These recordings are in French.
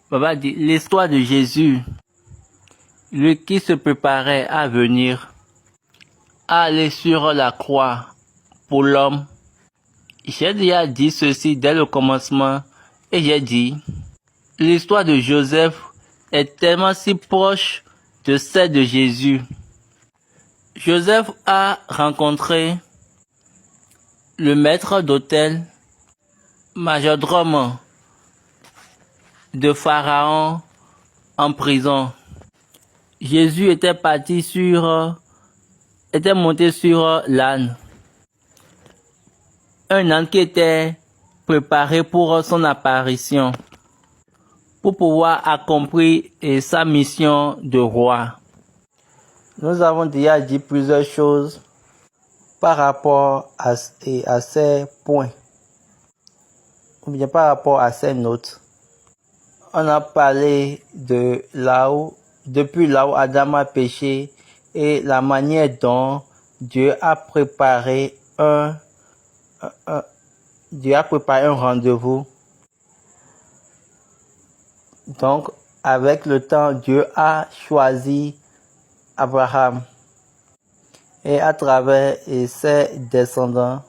Papa dit l'histoire de Jésus, lui qui se préparait à venir, à aller sur la croix pour l'homme. J'ai déjà dit ceci dès le commencement et j'ai dit, l'histoire de Joseph est tellement si proche de celle de Jésus. Joseph a rencontré le maître d'hôtel, majordome de Pharaon en prison. Jésus était monté sur l'âne. Un âne qui était préparé pour son apparition, pour pouvoir accomplir sa mission de roi. Nous avons déjà dit plusieurs choses par rapport à ces points, ou bien par rapport à ces notes. On a parlé de depuis là où Adam a péché et la manière dont Dieu a préparé un rendez-vous. Donc, avec le temps, Dieu a choisi Abraham et à travers ses descendants.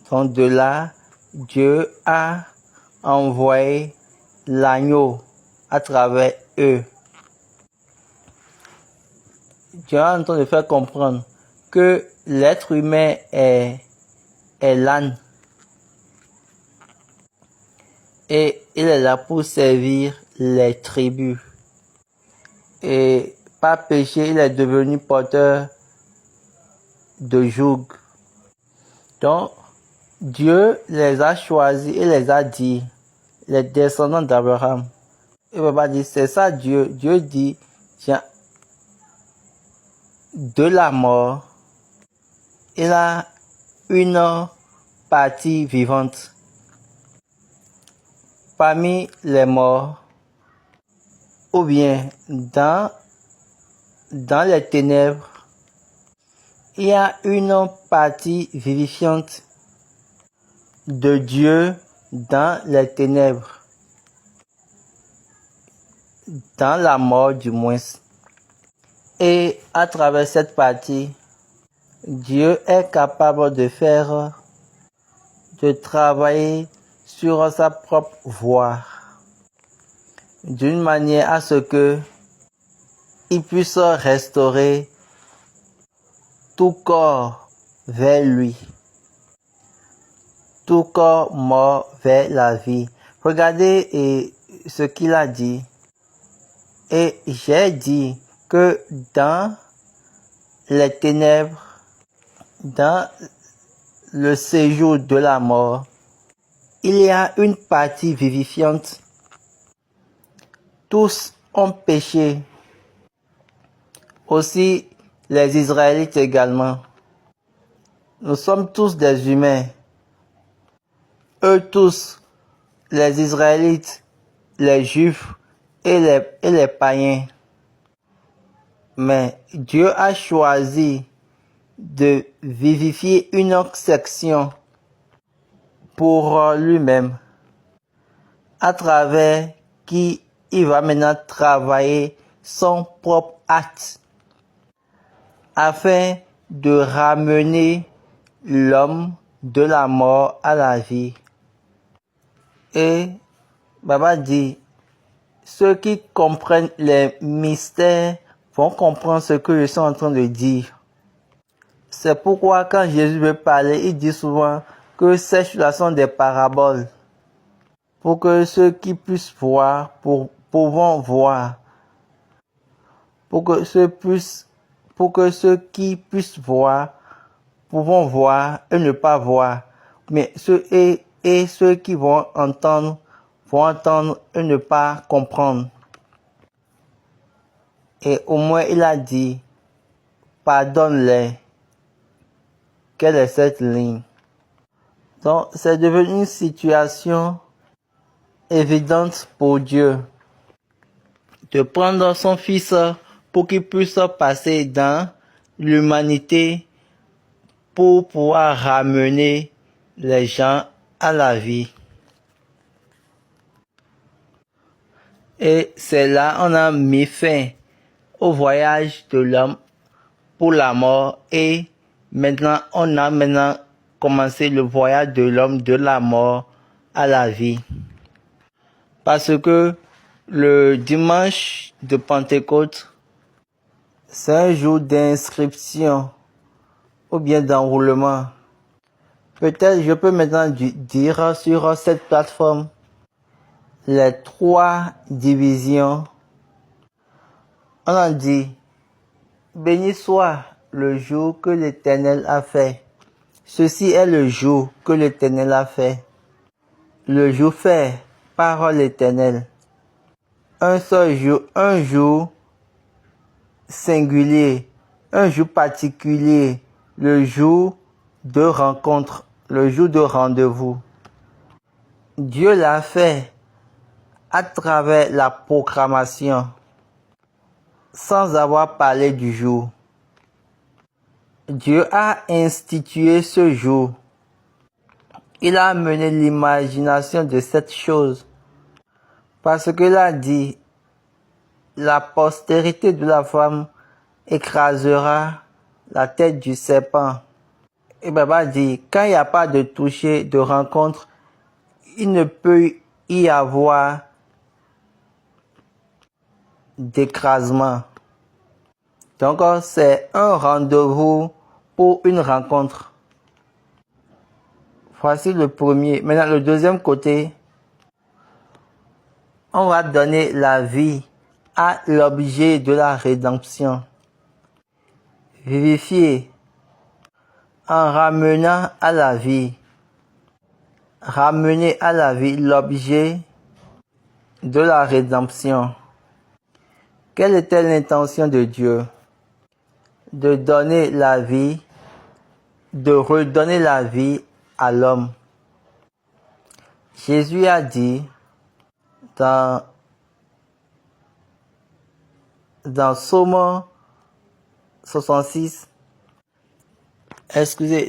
Donc, de là, Dieu a envoyé l'agneau à travers eux. Dieu est en train de faire comprendre que l'être humain est l'âne. Et il est là pour servir les tribus. Et par péché, il est devenu porteur de joug. Donc, Dieu les a choisis et les a dit, les descendants d'Abraham. Et papa dit, c'est ça Dieu. Dieu dit, tiens, de la mort, il a une partie vivante. Parmi les morts, ou bien dans les ténèbres, il y a une partie vivifiante de Dieu dans les ténèbres, dans la mort du moins. Et à travers cette partie, Dieu est capable de travailler sur sa propre voie, d'une manière à ce que il puisse restaurer tout corps vers lui, tout corps mort vers la vie. Regardez ce qu'il a dit. Et j'ai dit que dans les ténèbres, dans le séjour de la mort, il y a une partie vivifiante. Tous ont péché. Aussi les Israélites également. Nous sommes tous des humains. Eux tous, les Israélites, les Juifs et les païens. Mais Dieu a choisi de vivifier une autre section pour lui-même, à travers qui il va maintenant travailler son propre acte, afin de ramener l'homme de la mort à la vie. Et Baba dit, ceux qui comprennent les mystères vont comprendre ce que je suis en train de dire. C'est pourquoi quand Jésus veut parler, il dit souvent que ces choses sont des paraboles. Pour que ceux qui puissent voir, pouvons voir. Pour que ceux qui puissent voir, pouvons voir et ne pas voir. Mais ceux qui vont entendre et ne pas comprendre. Et au moins il a dit, pardonne-les. Quelle est cette ligne? Donc c'est devenu une situation évidente pour Dieu de prendre son fils pour qu'il puisse passer dans l'humanité pour pouvoir ramener les gens à la vie. Et c'est là on a mis fin au voyage de l'homme pour la mort. Et maintenant, on a commencé le voyage de l'homme de la mort à la vie. Parce que le dimanche de Pentecôte, c'est un jour d'inscription ou bien d'enroulement. Peut-être je peux maintenant dire sur cette plateforme les 3 divisions. On a dit, béni soit le jour que l'Éternel a fait. Ceci est le jour que l'Éternel a fait. Le jour fait par l'Éternel. Un seul jour, un jour singulier, un jour particulier, le jour de rencontre, le jour de rendez-vous. Dieu l'a fait à travers la proclamation, sans avoir parlé du jour. Dieu a institué ce jour. Il a mené l'imagination de cette chose. Parce qu'il a dit, la postérité de la femme écrasera la tête du serpent. Et Baba dit, quand il n'y a pas de toucher, de rencontre, il ne peut y avoir d'écrasement. Donc, c'est un rendez-vous pour une rencontre. Voici le premier. Maintenant, le deuxième côté, on va donner la vie à l'objet de la rédemption. Vivifier en ramenant à la vie. Ramener à la vie l'objet de la rédemption. Quelle était l'intention de Dieu? De donner la vie, de redonner la vie à l'homme. Jésus a dit dans Psaume 66,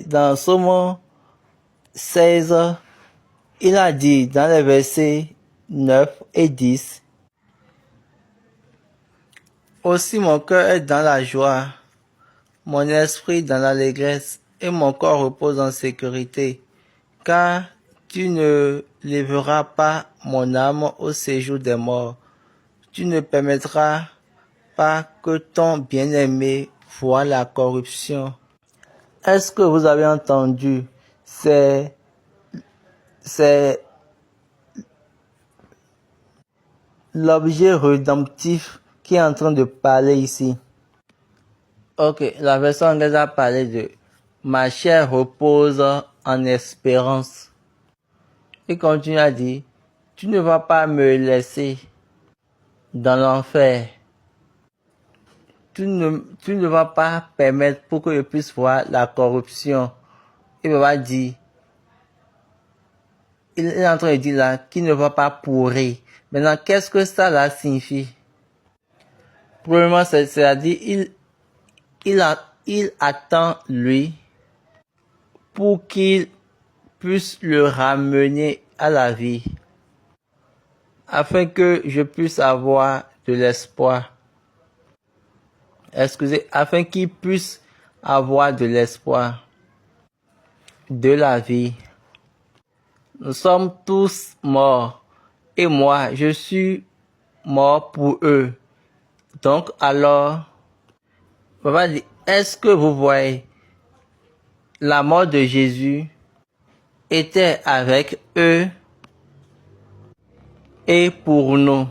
dans Psaume 16, il a dit dans les versets 9 et 10, aussi mon cœur est dans la joie, mon esprit dans l'allégresse, et mon corps repose en sécurité, car tu ne livreras pas mon âme au séjour des morts. Tu ne permettras pas que ton bien-aimé voie la corruption. Est-ce que vous avez entendu? C'est l'objet rédemptif qui est en train de parler ici. Ok, la version anglaise a parlé de ma chair repose en espérance. Il continue à dire, tu ne vas pas me laisser dans l'enfer. Tu ne vas pas permettre pour que je puisse voir la corruption. Il va dire, il est en train de dire là, qu'il ne va pas pourrir. Maintenant, qu'est-ce que ça là signifie? Premièrement, c'est-à-dire, il attend lui pour qu'il puisse le ramener à la vie, afin que je puisse avoir de l'espoir. Afin qu'il puisse avoir de l'espoir, de la vie. Nous sommes tous morts, et moi, je suis mort pour eux. Donc alors, Papa dit, est-ce que vous voyez, la mort de Jésus était avec eux et pour nous.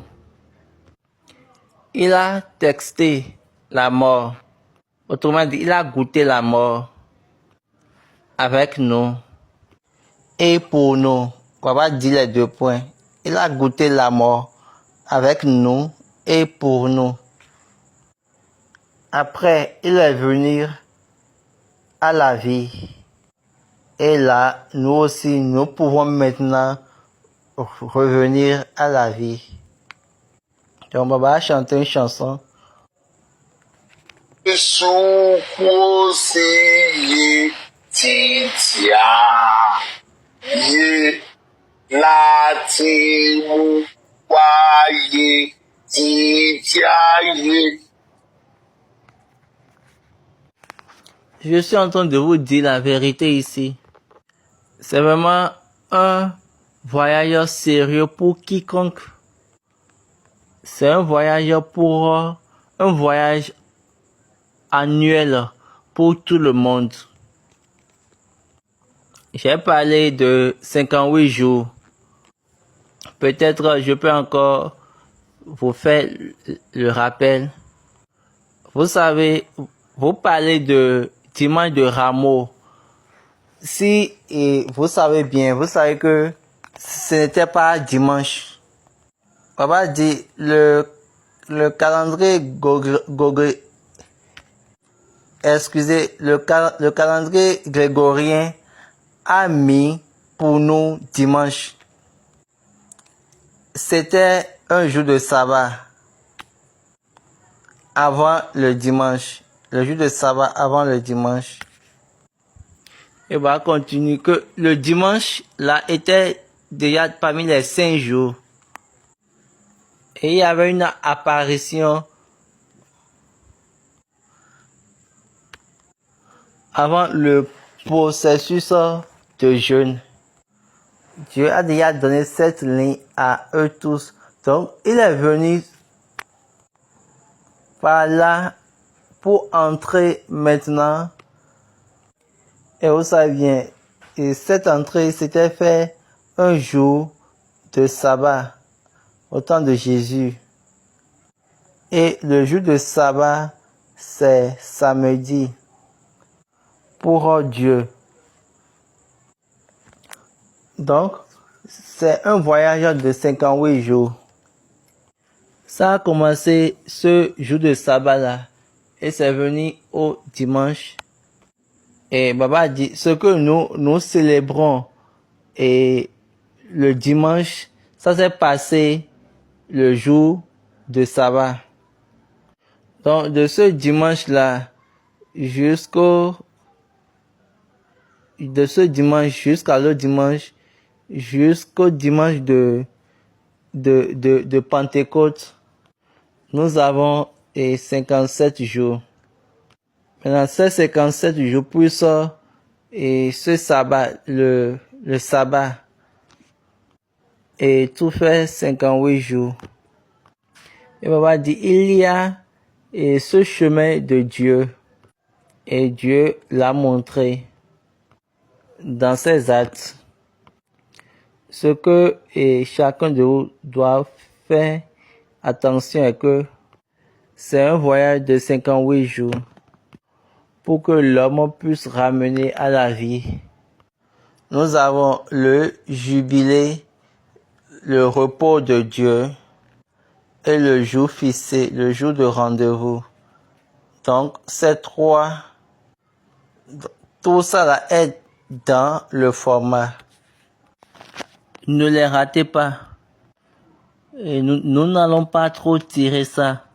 Il a texté la mort. Autrement dit, il a goûté la mort avec nous et pour nous. Papa dit les 2 points. Il a goûté la mort avec nous et pour nous. Après, il est venu à la vie. Et là, nous aussi, nous pouvons maintenant revenir à la vie. Donc, on va chanter une chanson. Je suis en train de vous dire la vérité ici. C'est vraiment un voyage sérieux pour quiconque. C'est un voyage un voyage annuel pour tout le monde. J'ai parlé de 58 jours. Peut-être je peux encore vous faire le rappel. Vous savez, vous parlez de dimanche de Rameau. Si vous savez bien, vous savez que ce n'était pas dimanche. Papa dit le calendrier le calendrier grégorien a mis pour nous dimanche. C'était un jour de sabbat avant le dimanche. Le jour de sabbat avant le dimanche. Et va continuer que le dimanche là était déjà parmi les 5 jours. Et il y avait une apparition avant le processus de jeûne. Dieu a déjà donné cette ligne à eux tous. Donc, il est venu par là pour entrer maintenant. Et vous savez bien, et cette entrée s'était fait un jour de sabbat au temps de Jésus. Et le jour de sabbat, c'est samedi pour Dieu. Donc, c'est un voyage de 58 jours. Ça a commencé ce jour de sabbat là. Et c'est venu au dimanche. Et Baba dit, ce que nous célébrons et le dimanche, ça s'est passé le jour de sabbat. Donc, de ce dimanche là, jusqu'à l'autre dimanche, jusqu'au dimanche de Pentecôte, nous avons 57 jours. Maintenant, ces 57 jours plus et ce sabbat, le sabbat, et tout fait 58 jours. Et Baba dit, il y a ce chemin de Dieu, et Dieu l'a montré dans ses actes. Ce que chacun de vous doit faire attention est que c'est un voyage de 58 jours pour que l'homme puisse ramener à la vie. Nous avons le jubilé, le repos de Dieu et le jour fixé, le jour de rendez-vous. Donc, ces trois, tout ça là est dans le format. Ne les ratez pas. Et nous n'allons pas trop tirer ça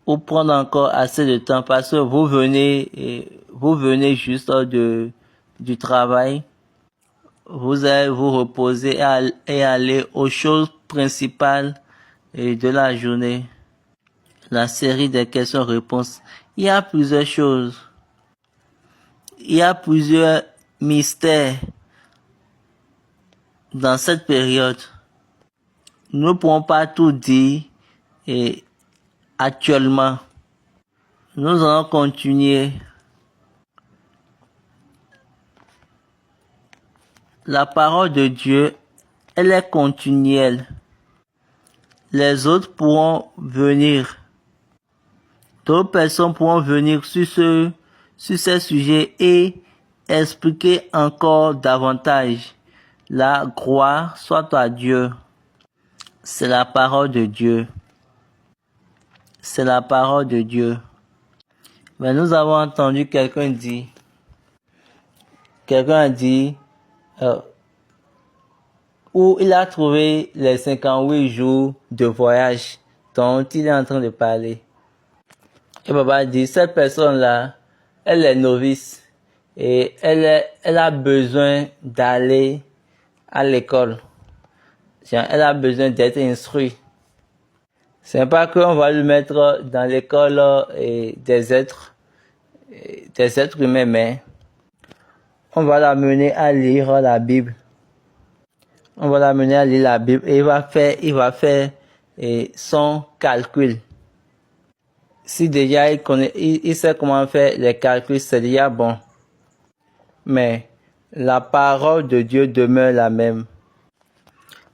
ou prendre encore assez de temps parce que vous venez juste du travail. Vous allez vous reposer et aller aux choses principales de la journée. La série des questions-réponses. Il y a plusieurs choses. Il y a plusieurs mystères dans cette période. Nous ne pourrons pas tout dire actuellement. Nous allons continuer. La parole de Dieu, elle est continuelle. Les autres pourront venir. D'autres personnes pourront venir sur ces sujets et expliquer encore davantage. La gloire soit à Dieu. C'est la parole de Dieu. C'est la parole de Dieu. Mais nous avons entendu quelqu'un a dit, où il a trouvé les 58 jours de voyage dont il est en train de parler. Et Baba dit, cette personne-là, elle est novice et elle a besoin d'aller à l'école. Elle a besoin d'être instruite. C'est pas qu'on va le mettre dans l'école des êtres humains, mais on va l'amener à lire la Bible. On va l'amener à lire la Bible et il va faire son calcul. Si déjà il sait comment faire les calculs, c'est déjà bon. Mais la parole de Dieu demeure la même.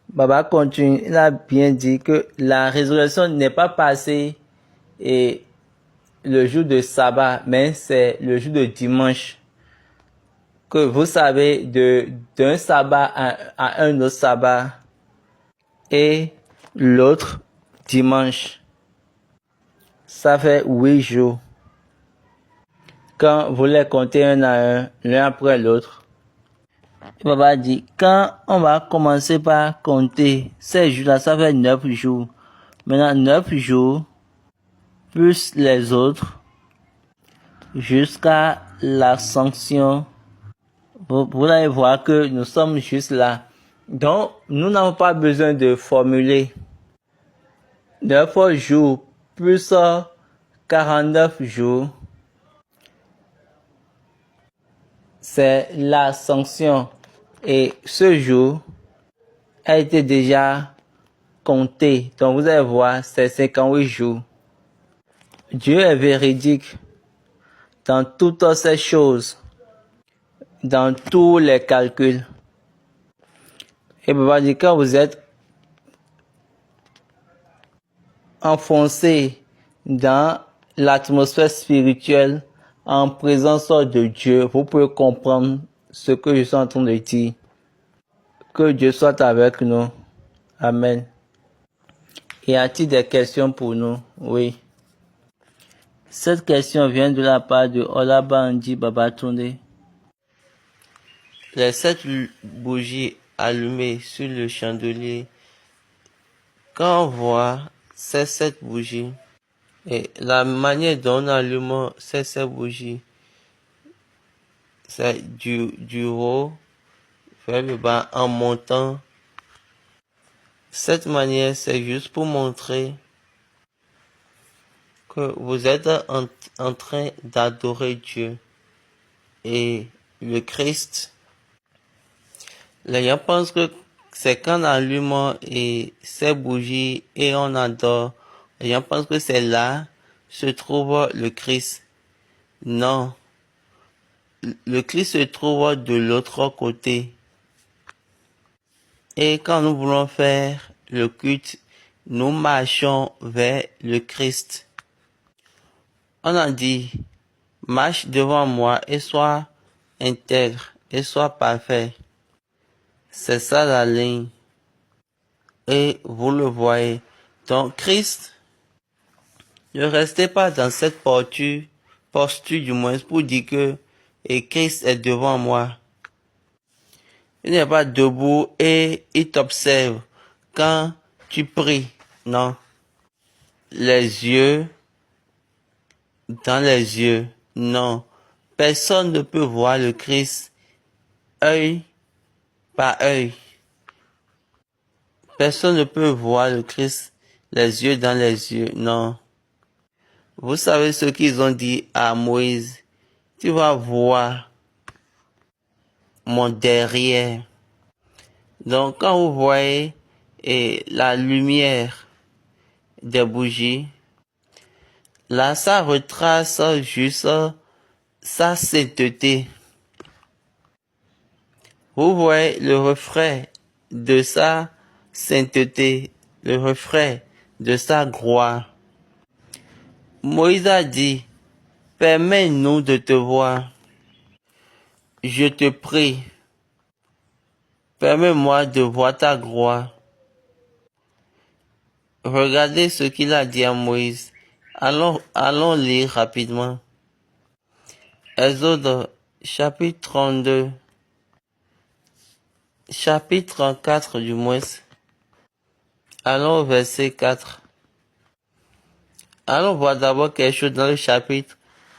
Baba continue, il a bien dit que la résurrection n'est pas passée le jour de sabbat, mais c'est le jour de dimanche. Que vous savez, d'un sabbat à un autre sabbat et l'autre dimanche, ça fait 8 jours. Quand vous les comptez un à un, l'un après l'autre, Baba dit, quand on va commencer par compter ces jours-là, ça fait 9 jours. Maintenant, 9 jours, plus les autres, jusqu'à l'ascension. Vous allez voir que nous sommes juste là. Donc, nous n'avons pas besoin de formuler 9 jours plus 49 jours. C'est l'ascension. Et ce jour a été déjà compté. Donc, vous allez voir, c'est 58 jours. Dieu est véridique dans toutes ces choses, dans tous les calculs. Et Baba dit, quand vous êtes enfoncé dans l'atmosphère spirituelle en présence de Dieu, vous pouvez comprendre ce que je suis en train de dire. Que Dieu soit avec nous. Amen. Y a-t-il des questions pour nous? Oui. Cette question vient de la part de Olabandi Babatunde. Les 7 bougies allumées sur le chandelier, quand on voit ces 7 bougies et la manière dont on allume ces 7 bougies, c'est du haut vers le bas en montant. Cette manière, c'est juste pour montrer que vous êtes en train d'adorer Dieu et le Christ. Les gens pensent que c'est quand on allume ces bougies et on adore. Les gens pensent que c'est là se trouve le Christ. Non. Le Christ se trouve de l'autre côté. Et quand nous voulons faire le culte, nous marchons vers le Christ. On a dit, marche devant moi et sois intègre et sois parfait. C'est ça la ligne. Et vous le voyez. Donc Christ, ne restez pas dans cette posture du moins pour dire que et Christ est devant moi. Il n'est pas debout et il t'observe quand tu pries. Non. Les yeux dans les yeux. Non. Personne ne peut voir le Christ œil par œil. Personne ne peut voir le Christ les yeux dans les yeux. Non. Vous savez ce qu'ils ont dit à Moïse. Tu vas voir mon derrière. Donc quand vous voyez la lumière des bougies, là ça retrace juste sa sainteté. Vous voyez le reflet de sa sainteté, le reflet de sa gloire. Moïse a dit, permets-nous de te voir. Je te prie, permets-moi de voir ta gloire. Regardez ce qu'il a dit à Moïse. Allons lire rapidement. Exode chapitre 32. Chapitre 34 du moins. Allons au verset 4. Allons voir d'abord quelque chose dans le chapitre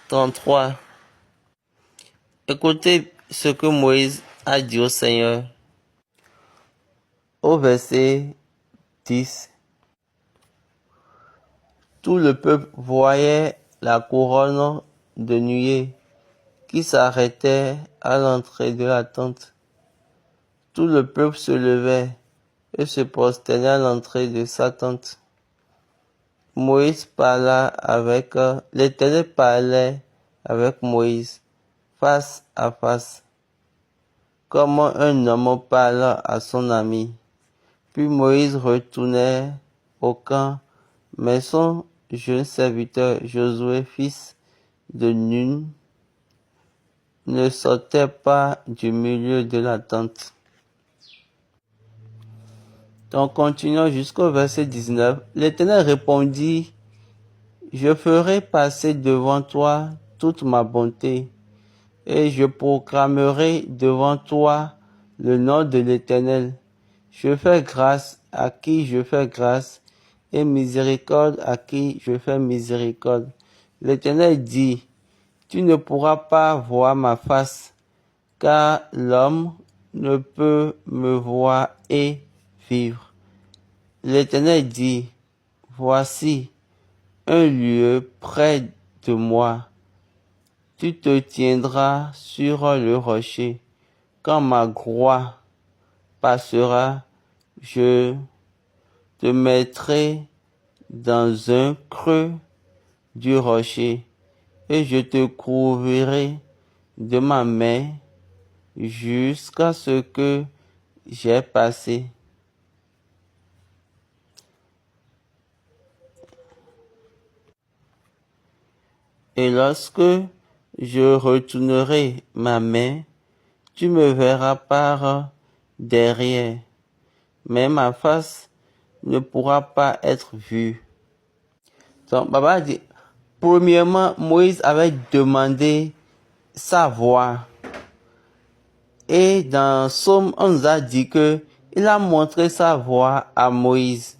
33. Écoutez ce que Moïse a dit au Seigneur. au verset 10. Tout le peuple voyait la couronne de nuée qui s'arrêtait à l'entrée de la tente. Tout le peuple se levait et se prosternait à l'entrée de sa tente. Moïse parla avec l'Éternel parlait avec Moïse face à face, comme un homme parle à son ami. Puis Moïse retournait au camp, mais son jeune serviteur Josué, fils de Nun, ne sortait pas du milieu de la tente. Donc, continuons jusqu'au verset 19. L'Éternel répondit, je ferai passer devant toi toute ma bonté, et je proclamerai devant toi le nom de l'Éternel. Je fais grâce à qui je fais grâce, et miséricorde à qui je fais miséricorde. L'Éternel dit, tu ne pourras pas voir ma face, car l'homme ne peut me voir et vivre. L'Éternel dit, voici un lieu près de moi. Tu te tiendras sur le rocher. Quand ma croix passera, je te mettrai dans un creux du rocher et je te couvrirai de ma main jusqu'à ce que j'ai passé. Et lorsque je retournerai ma main, tu me verras par derrière, mais ma face ne pourra pas être vue. Donc, Baba dit, premièrement, Moïse avait demandé sa voix. Et dans Somme, on nous a dit que il a montré sa voix à Moïse.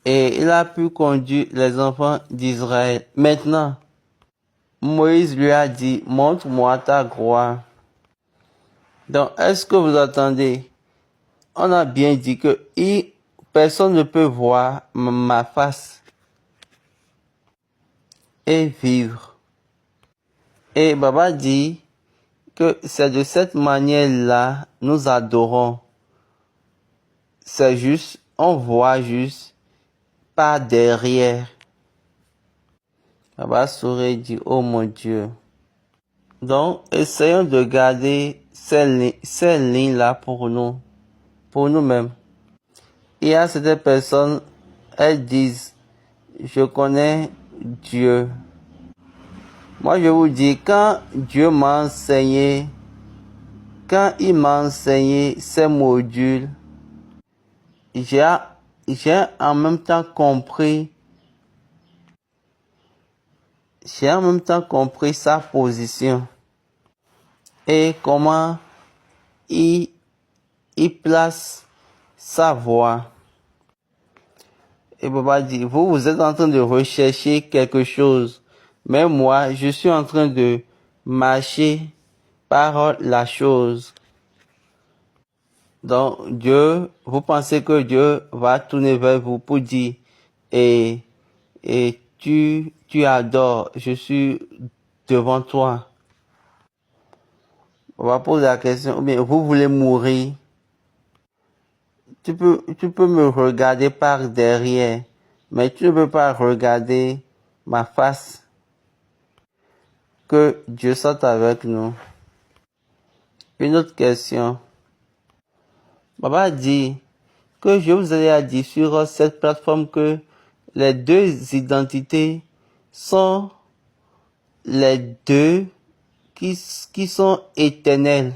Et il a pu conduire les enfants d'Israël. Maintenant, Moïse lui a dit, montre-moi ta gloire. Donc, est-ce que vous attendez? On a bien dit que personne ne peut voir ma face et vivre. Et Baba dit que c'est de cette manière-là nous adorons. C'est juste, on voit juste par derrière. Baba Souré dit, oh mon Dieu. Donc, essayons de garder ces lignes-là pour nous-mêmes. Il y a certaines personnes, elles disent, je connais Dieu. Moi, je vous dis, quand Dieu m'a enseigné, quand il m'a enseigné ces modules, j'ai en même temps compris sa position et comment il place sa voix. Et Baba dit, vous êtes en train de rechercher quelque chose, mais moi, je suis en train de marcher par la chose. Donc, Dieu, vous pensez que Dieu va tourner vers vous pour dire, et tu adores, je suis devant toi. On va poser la question, mais vous voulez mourir? Tu peux me regarder par derrière, mais tu ne peux pas regarder ma face. Que Dieu soit avec nous. Une autre question. Baba dit que je vous ai dit sur cette plateforme que les deux identités sont les deux qui sont éternelles.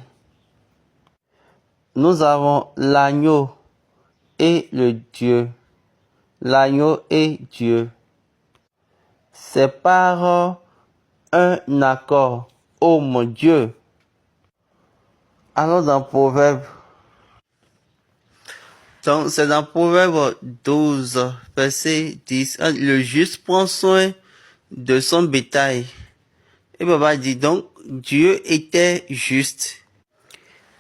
Nous avons l'agneau et le Dieu. L'agneau et Dieu. C'est par un accord. Oh mon Dieu. Allons dans Proverbe. Donc, c'est dans Proverbe 12, verset 10. Le juste prend soin de son bétail. Et Baba dit donc, Dieu était juste.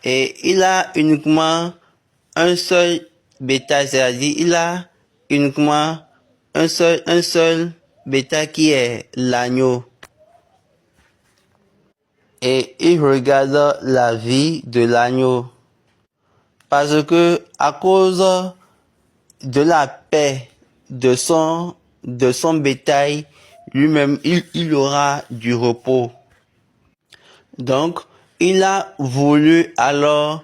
Et il a uniquement un seul bétail, c'est-à-dire il a uniquement un seul bétail qui est l'agneau. Et il regarde la vie de l'agneau. Parce que à cause de la paix de son bétail, lui-même, il aura du repos. Donc, il a voulu alors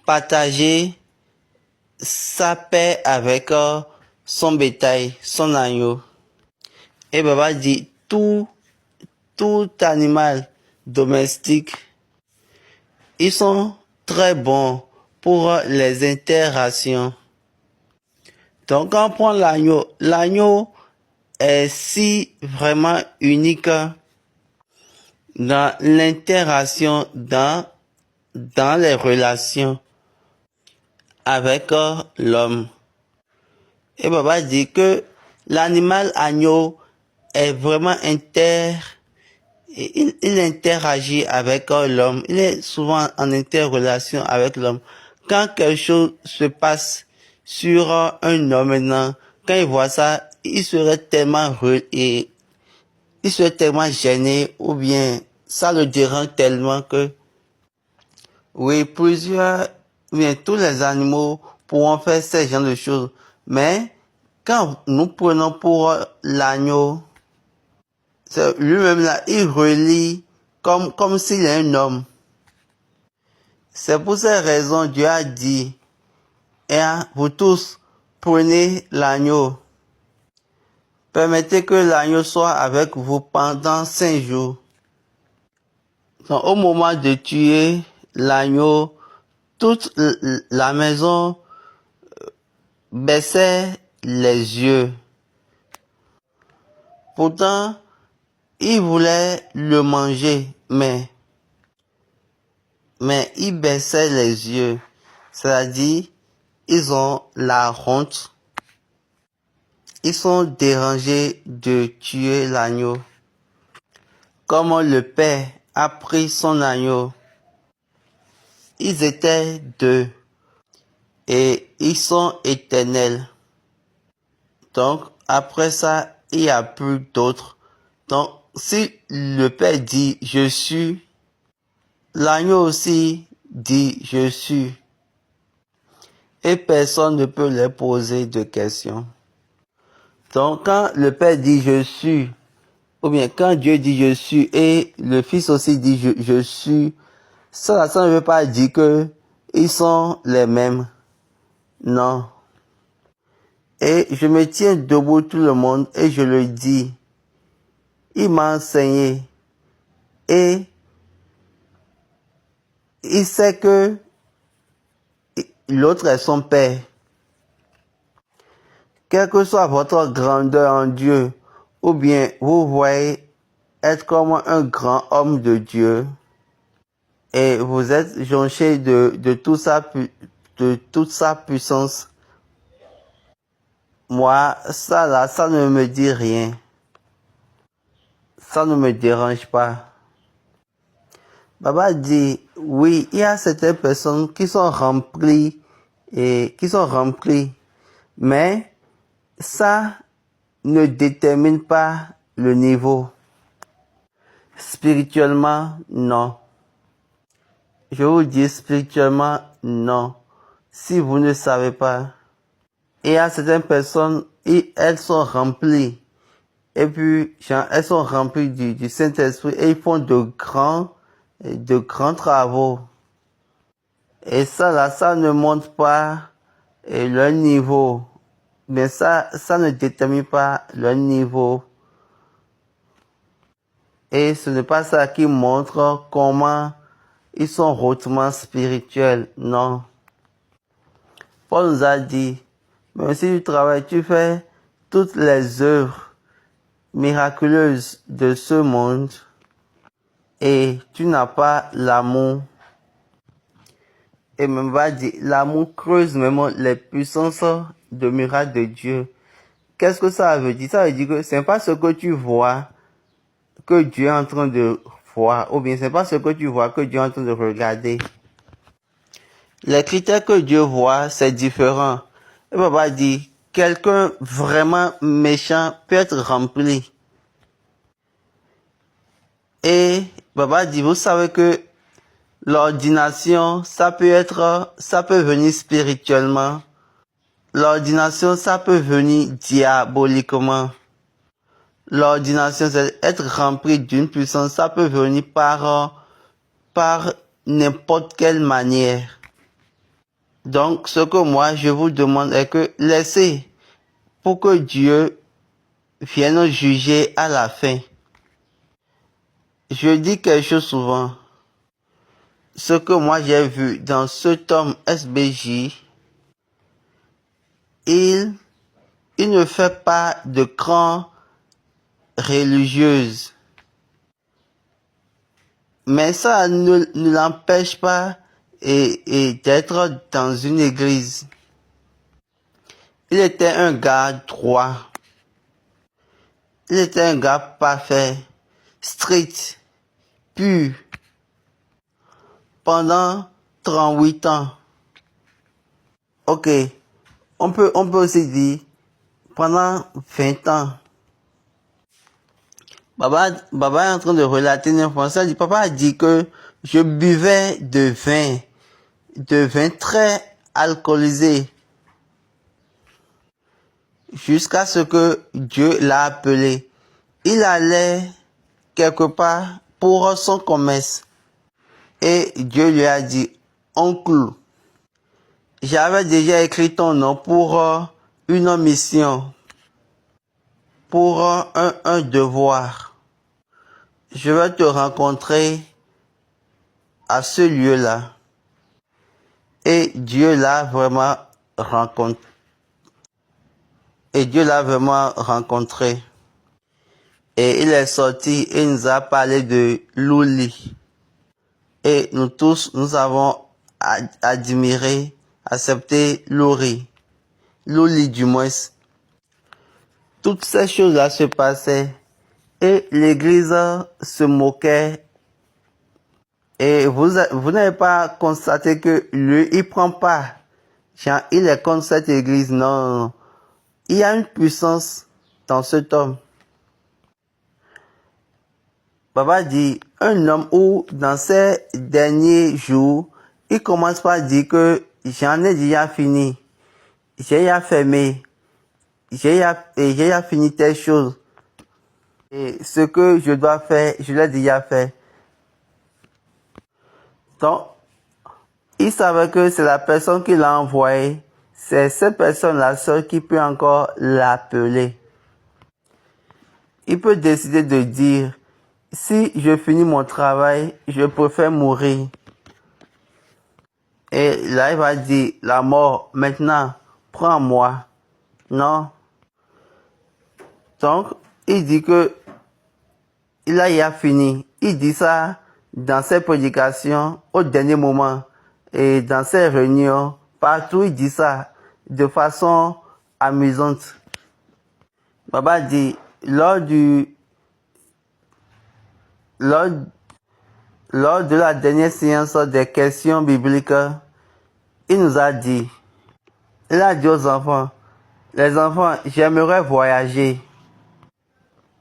partager sa paix avec son bétail, son agneau. Et Baba dit, tout animal domestique, ils sont très bons pour les interactions. Donc, quand on prend l'agneau, l'agneau est si vraiment unique dans l'interaction, dans les relations avec l'homme. Et Baba dit que l'animal agneau est vraiment il interagit avec l'homme. Il est souvent en interrelation avec l'homme. Quand quelque chose se passe sur un homme maintenant, quand il voit ça, il serait tellement gêné, ou bien ça le dérange tellement que, oui, tous les animaux pourront faire ce genre de choses. Mais quand nous prenons pour l'agneau, lui-même là, il relie comme s'il est un homme. C'est pour cette raison Dieu a dit, vous tous, prenez l'agneau. Permettez que l'agneau soit avec vous pendant 5 jours. Donc, au moment de tuer l'agneau, toute la maison baissait les yeux. Pourtant, ils voulaient le manger, mais ils baissaient les yeux. C'est-à-dire, ils ont la honte. Ils sont dérangés de tuer l'agneau. Comme le Père a pris son agneau, ils étaient 2 et ils sont éternels. Donc, après ça, il n'y a plus d'autres. Donc, si le Père dit « Je suis », l'agneau aussi dit « Je suis ». Et personne ne peut leur poser de questions. Donc, quand le Père dit « Je suis », ou bien quand Dieu dit « Je suis » et le Fils aussi dit « Je suis », ça ne veut pas dire que ils sont les mêmes. Non. Et je me tiens debout tout le monde et je le dis. Il m'a enseigné. Et il sait que l'autre est son Père. Quelle que soit votre grandeur en Dieu, ou bien vous voyez être comme un grand homme de Dieu, et vous êtes jonché de toute sa puissance, moi, ça ne me dit rien. Ça ne me dérange pas. Baba dit, oui, il y a certaines personnes qui sont remplies, mais ça ne détermine pas le niveau. Spirituellement, non. Je vous dis spirituellement, non. Si vous ne savez pas, il y a certaines personnes, elles sont remplies. Et puis, elles sont remplies du Saint-Esprit et ils font de grands travaux. Et ça ne montre pas leur niveau. Mais ça ne détermine pas leur niveau. Et ce n'est pas ça qui montre comment ils sont hautement spirituels. Non. Paul nous a dit, même si tu travailles, tu fais toutes les œuvres miraculeuses de ce monde et tu n'as pas l'amour. Et même va dire, l'amour creuse même les puissances de miracles de Dieu. Qu'est-ce que ça veut dire? Ça veut dire que c'est pas ce que tu vois que Dieu est en train de voir, ou bien c'est pas ce que tu vois que Dieu est en train de regarder. Les critères que Dieu voit, c'est différent. Et papa dit, quelqu'un vraiment méchant peut être rempli. Et papa dit, vous savez que l'ordination, ça peut venir spirituellement. L'ordination, ça peut venir diaboliquement. L'ordination, c'est être rempli d'une puissance, ça peut venir par n'importe quelle manière. Donc, ce que moi, je vous demande est que laissez pour que Dieu vienne juger à la fin. Je dis quelque chose souvent. Ce que moi j'ai vu dans ce tome SBJ, il ne fait pas de cran religieuse. Mais ça ne l'empêche pas d'être dans une église. Il était un gars droit. Il était un gars parfait, strict, pur. Pendant 38 ans. Ok. On peut aussi dire pendant 20 ans. Baba est en train de relater une information. Papa a dit que je buvais de vin très alcoolisé, jusqu'à ce que Dieu l'a appelé. Il allait quelque part pour son commerce. Et Dieu lui a dit, oncle, j'avais déjà écrit ton nom pour une mission, pour un devoir. Je vais te rencontrer à ce lieu-là. Et Dieu l'a vraiment rencontré. Et il est sorti et nous a parlé de Luli. Et nous tous, nous avons admiré, accepté Luli du moins. Toutes ces choses-là se passaient et l'église se moquait. Et vous n'avez pas constaté que lui, il prend pas. Genre, il est contre cette église. Non. Il y a une puissance dans cet homme. Papa dit, un homme où, dans ces derniers jours, il commence par dire que j'en ai déjà fini. J'ai déjà fermé. J'ai déjà fini telle chose. Et ce que je dois faire, je l'ai déjà fait. Donc, il savait que c'est la personne qui l'a envoyé. C'est cette personne-là seule qui peut encore l'appeler. Il peut décider de dire, si je finis mon travail, je préfère mourir. Et là, il va dire, la mort, maintenant, prends-moi. Non. Donc, il dit que il a fini. Il dit ça dans ses prédications au dernier moment. Et dans ses réunions, partout, il dit ça de façon amusante. Baba dit, lors de la dernière séance des questions bibliques, il nous a dit, il a dit aux enfants, les enfants, j'aimerais voyager.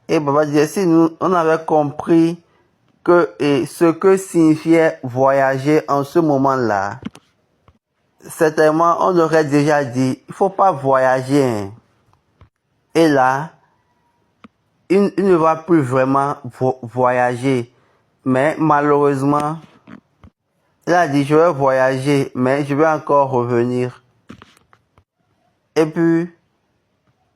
Et Baba dit, si on avait compris ce que signifiait voyager en ce moment-là, certainement on aurait déjà dit, il faut pas voyager. Hein. Et là, il ne va plus vraiment voyager. Mais malheureusement, il a dit, je vais voyager, mais je vais encore revenir. Et puis,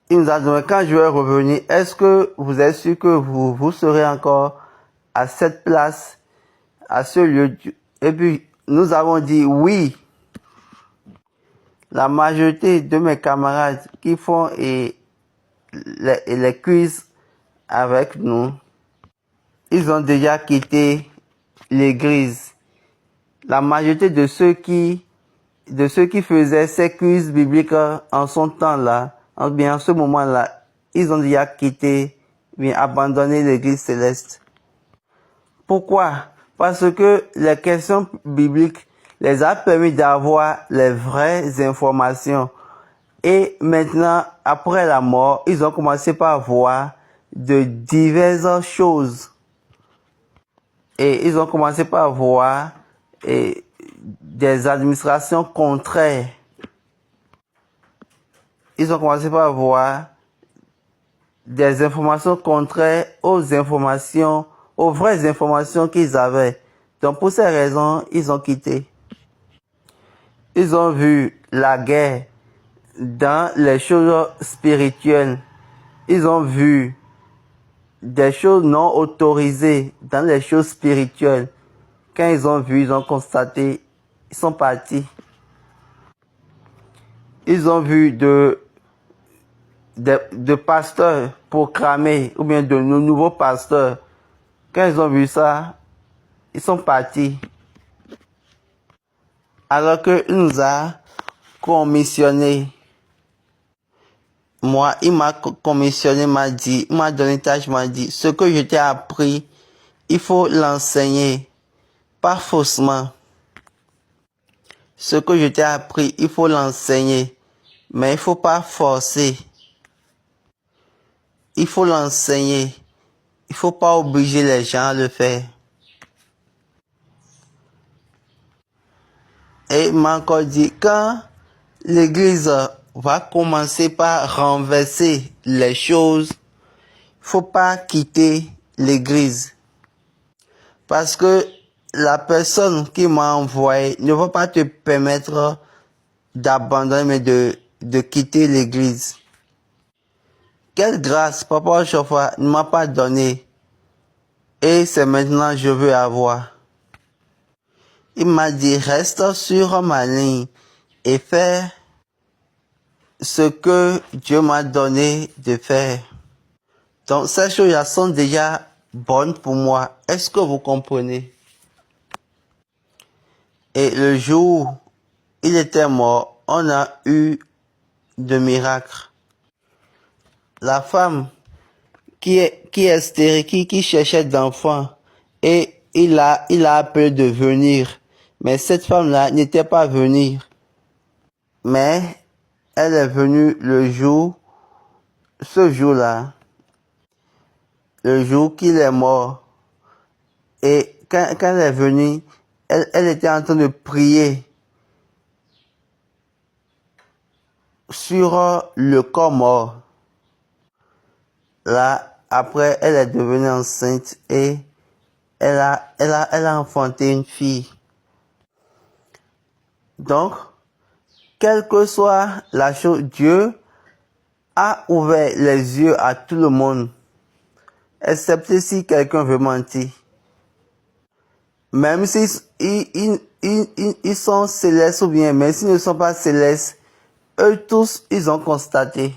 il nous a demandé, quand je vais revenir, est-ce que vous êtes sûr que vous serez encore à cette place, à ce lieu? Et puis, nous avons dit oui. La majorité de mes camarades qui font les quiz avec nous, ils ont déjà quitté l'église. La majorité de ceux qui faisaient ces quiz bibliques en son temps-là, en ce moment-là, ils ont déjà quitté, abandonné l'église céleste. Pourquoi? Parce que les questions bibliques, les a permis d'avoir les vraies informations. Et maintenant, après la mort, ils ont commencé par voir de diverses choses. Et ils ont commencé par voir des administrations contraires. Ils ont commencé par voir des informations contraires aux informations, aux vraies informations qu'ils avaient. Donc pour ces raisons, ils ont quitté. Ils ont vu la guerre dans les choses spirituelles. Ils ont vu des choses non autorisées dans les choses spirituelles. Quand ils ont vu, ils ont constaté, ils sont partis. Ils ont vu de pasteurs proclamés, ou bien de nouveaux pasteurs. Quand ils ont vu ça, ils sont partis. Alors qu'il nous a commissionné. Moi, il m'a commissionné, m'a dit, il m'a donné une tâche, m'a dit, ce que je t'ai appris, il faut l'enseigner, pas faussement. Ce que je t'ai appris, il faut l'enseigner, mais il faut pas forcer. Il faut l'enseigner. Il faut pas obliger les gens à le faire. Et il m'a encore dit, quand l'église va commencer par renverser les choses, faut pas quitter l'église. Parce que la personne qui m'a envoyé ne va pas te permettre d'abandonner, mais de quitter l'église. Quelle grâce Papa Chauffeur ne m'a pas donné. Et c'est maintenant que je veux avoir. Il m'a dit, reste sur ma ligne et fais ce que Dieu m'a donné de faire. Donc ces choses-là sont déjà bonnes pour moi. Est-ce que vous comprenez? Et le jour où il était mort, on a eu de miracles. La femme qui est stérile, qui cherchait d'enfants, et il a appelé de venir. Mais cette femme-là n'était pas venue. Mais elle est venue ce jour-là, le jour qu'il est mort. Et quand elle est venue, elle était en train de prier sur le corps mort. Là, après, elle est devenue enceinte et elle a enfanté une fille. Donc, quelle que soit la chose, Dieu a ouvert les yeux à tout le monde, excepté si quelqu'un veut mentir. Même si ils sont célestes ou bien, même s'ils ne sont pas célestes, eux tous, ils ont constaté.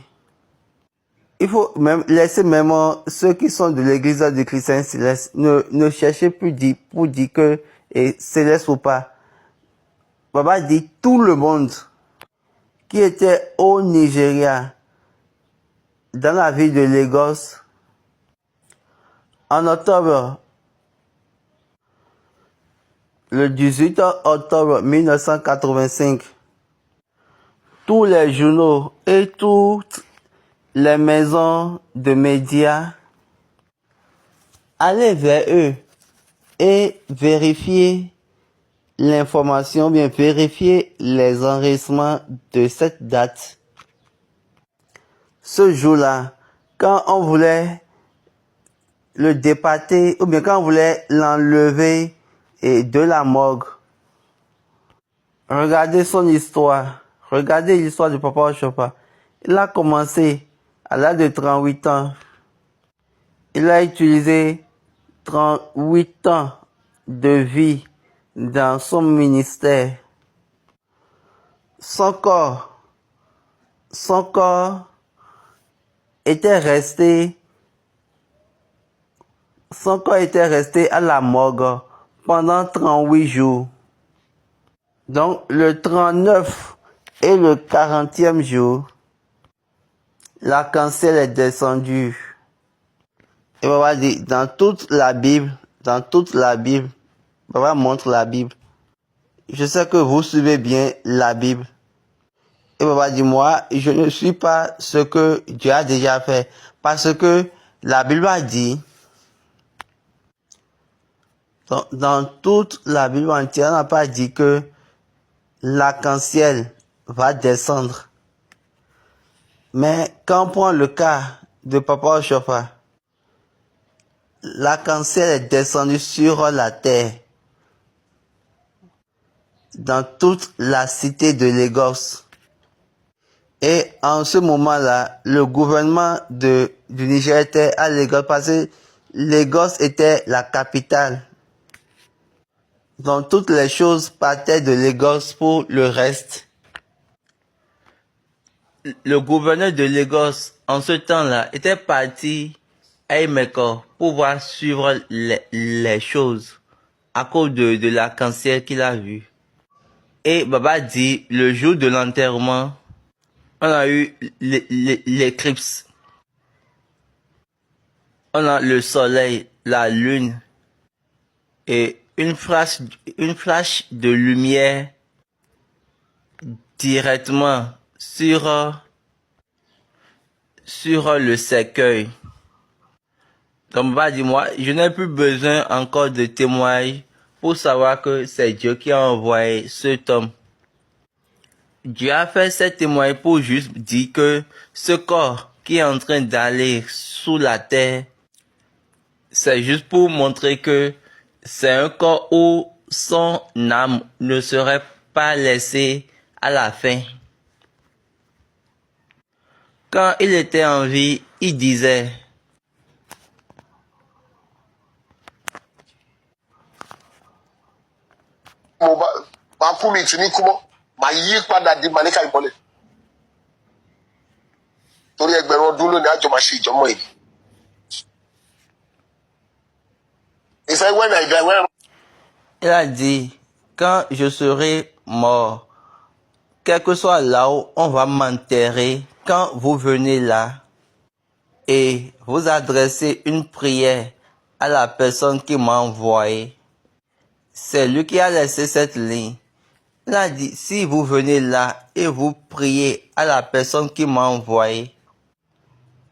Il faut même laisser même ceux qui sont de l'église du chrétien céleste, ne cherchez plus pour dire que céleste ou pas. Baba dit tout le monde qui était au Nigeria, dans la ville de Lagos, en octobre, le 18 octobre 1985, tous les journaux et toutes les maisons de médias allaient vers eux et vérifier l'information, bien vérifier les enregistrements de cette date. Ce jour-là, quand on voulait le départer, ou bien quand on voulait l'enlever de la morgue, regardez son histoire, regardez l'histoire de Papa Ochopa. Il a commencé à l'âge de 38 ans. Il a utilisé 38 ans de vie dans son ministère. Son corps était resté à la morgue pendant 38 jours. Donc le 39 et le 40e jour, l'arc-en-ciel est descendu. Et Baba dit, dans toute la Bible, Baba montre la Bible. je sais que vous suivez bien la Bible. Et papa dit, moi, je ne suis pas ce que Dieu a déjà fait. Parce que la Bible a dit, dans toute la Bible entière, on n'a pas dit que l'arc-en-ciel va descendre. Mais quand on prend le cas de Papa Oshofa, l'arc-en-ciel est descendu sur la terre, dans toute la cité de Lagos. Et en ce moment-là, le gouvernement du Niger était à Lagos parce que Lagos était la capitale. Donc toutes les choses partaient de Lagos pour le reste. Le gouverneur de Lagos, en ce temps-là, était parti à Emeko pour pouvoir suivre les choses à cause de l'arc-en-ciel qu'il a vu. Et Baba dit, le jour de l'enterrement, on a eu l'éclipse. On a le soleil, la lune et une flash de lumière directement sur le cercueil. Donc Baba dit, moi, je n'ai plus besoin encore de témoignages pour savoir que c'est Dieu qui a envoyé cet homme. Dieu a fait ce témoignage pour juste dire que ce corps qui est en train d'aller sous la terre, c'est juste pour montrer que c'est un corps où son âme ne serait pas laissée à la fin. Quand il était en vie, il disait, il a dit, quand je serai mort, quel que soit là où on va m'enterrer, quand vous venez là et vous adressez une prière à la personne qui m'a envoyé, c'est lui qui a laissé cette ligne. Il a dit, si vous venez là et vous priez à la personne qui m'a envoyé,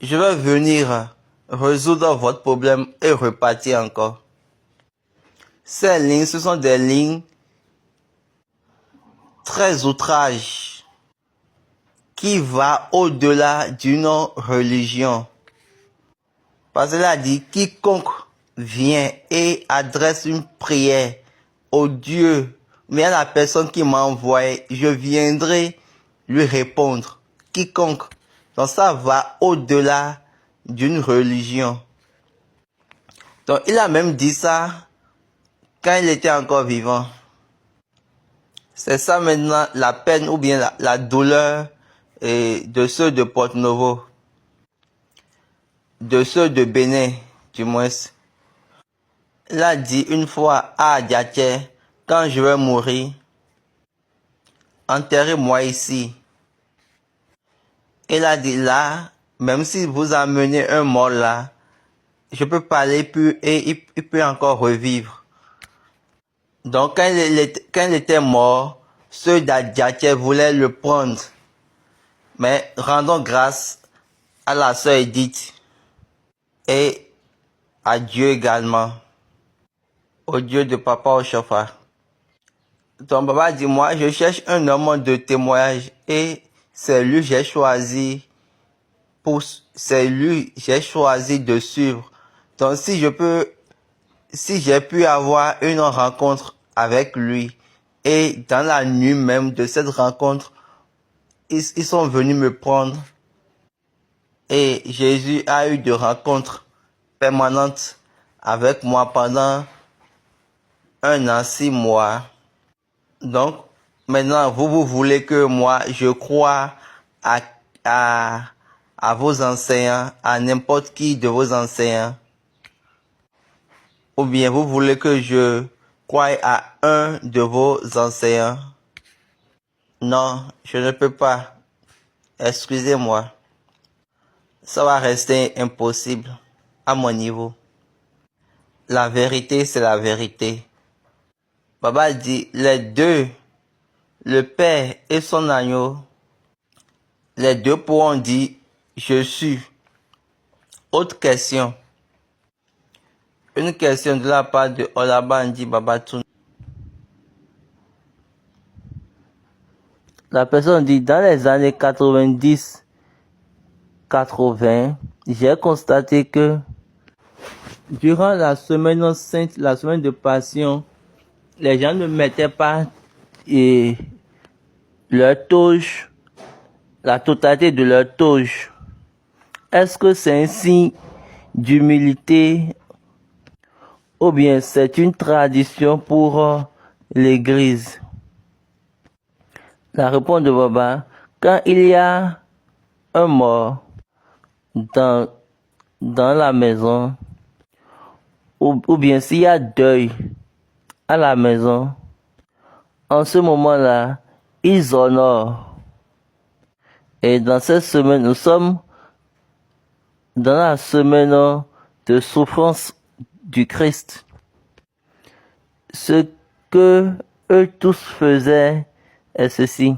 je vais venir résoudre votre problème et repartir encore. Ces lignes, ce sont des lignes très outrages qui vont au-delà d'une religion. Parce qu'il a dit, quiconque vient et adresse une prière au Dieu, mais à la personne qui m'a envoyé, je viendrai lui répondre. Quiconque. Donc ça va au-delà d'une religion. Donc il a même dit ça quand il était encore vivant. C'est ça maintenant la peine ou bien la douleur de ceux de Porto-Novo. De ceux de Bénin, du moins. Il a dit une fois à Adiaké, quand je vais mourir, enterrez-moi ici. Il a dit là, même si vous amenez un mort là, je peux parler plus et il peut encore revivre. Donc quand il était mort, ceux d'Adiaké voulaient le prendre. Mais rendons grâce à la sœur Edith et à Dieu également, au Dieu de Papa Oshofa. Ton papa dit, moi, je cherche un homme de témoignage et c'est lui que j'ai choisi j'ai choisi de suivre. Donc si j'ai pu avoir une rencontre avec lui et dans la nuit même de cette rencontre, ils sont venus me prendre et Jésus a eu de rencontres permanentes avec moi pendant 1 an, 6 mois. Donc, maintenant, vous voulez que moi, je croie à vos enseignants, à n'importe qui de vos enseignants. Ou bien vous voulez que je croie à un de vos enseignants. Non, je ne peux pas. Excusez-moi. Ça va rester impossible à mon niveau. La vérité, c'est la vérité. Baba dit les deux, le père et son agneau, les deux pourront dire je suis. Autre question. Une question de la part de Olabandi Babatoun. La personne dit, dans les années 90-80, j'ai constaté que durant la semaine sainte, la semaine de Passion, les gens ne mettaient pas leur toge, la totalité de leur toge. Est-ce que c'est un signe d'humilité ou bien c'est une tradition pour l'église? La réponse de Baba, quand il y a un mort dans la maison, ou bien s'il y a deuil à la maison, en ce moment-là, ils honorent. Et dans cette semaine, nous sommes dans la semaine de souffrance du Christ. Ce que eux tous faisaient est ceci.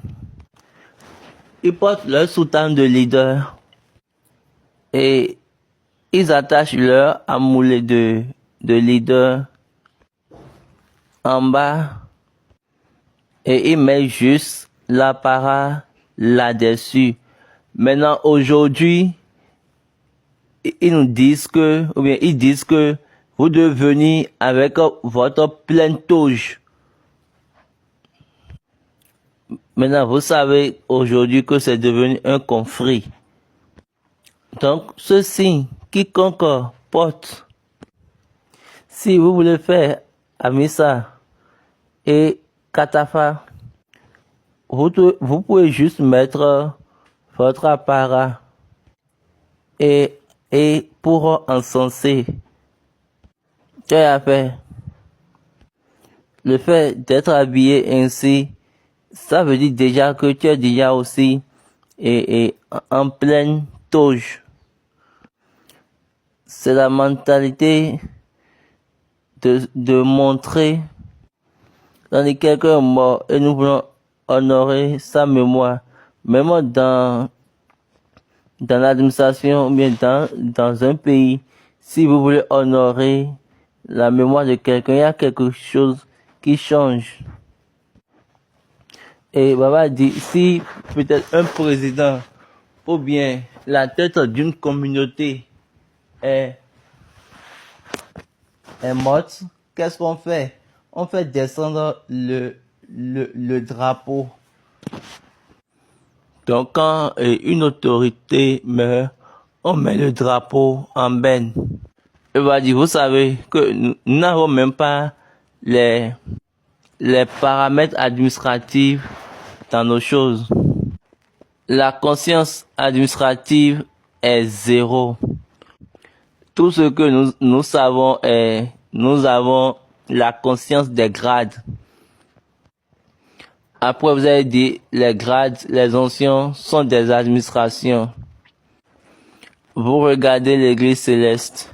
Ils portent leur soutane de leader et ils attachent leur amoulet de leader en bas et ils mettent juste l'apparat là-dessus. Maintenant, aujourd'hui, ils nous disent que, ou bien ils disent que vous devez venir avec votre pleine toge. Maintenant, vous savez aujourd'hui que c'est devenu un conflit. Donc, ceci, quiconque porte, si vous voulez faire Amissa et Katafa, vous pouvez juste mettre votre apparat et pour encenser. Tu as fait. Le fait d'être habillé ainsi, ça veut dire déjà que tu es déjà aussi et en pleine toge. C'est la mentalité de montrer dans quelqu'un est mort et nous voulons honorer sa mémoire. Même dans l'administration ou bien dans un pays, si vous voulez honorer la mémoire de quelqu'un, il y a quelque chose qui change. Et Baba dit, si peut-être un président ou bien la tête d'une communauté est morte, qu'est-ce qu'on fait? On fait descendre le drapeau. Donc quand une autorité meurt, on met le drapeau en benne. Et va dire, vous savez que nous n'avons même pas les paramètres administratifs dans nos choses. La conscience administrative est zéro. Tout ce que nous savons est, nous avons la conscience des grades. Après, vous avez dit, les grades, les anciens sont des administrations. Vous regardez l'église céleste.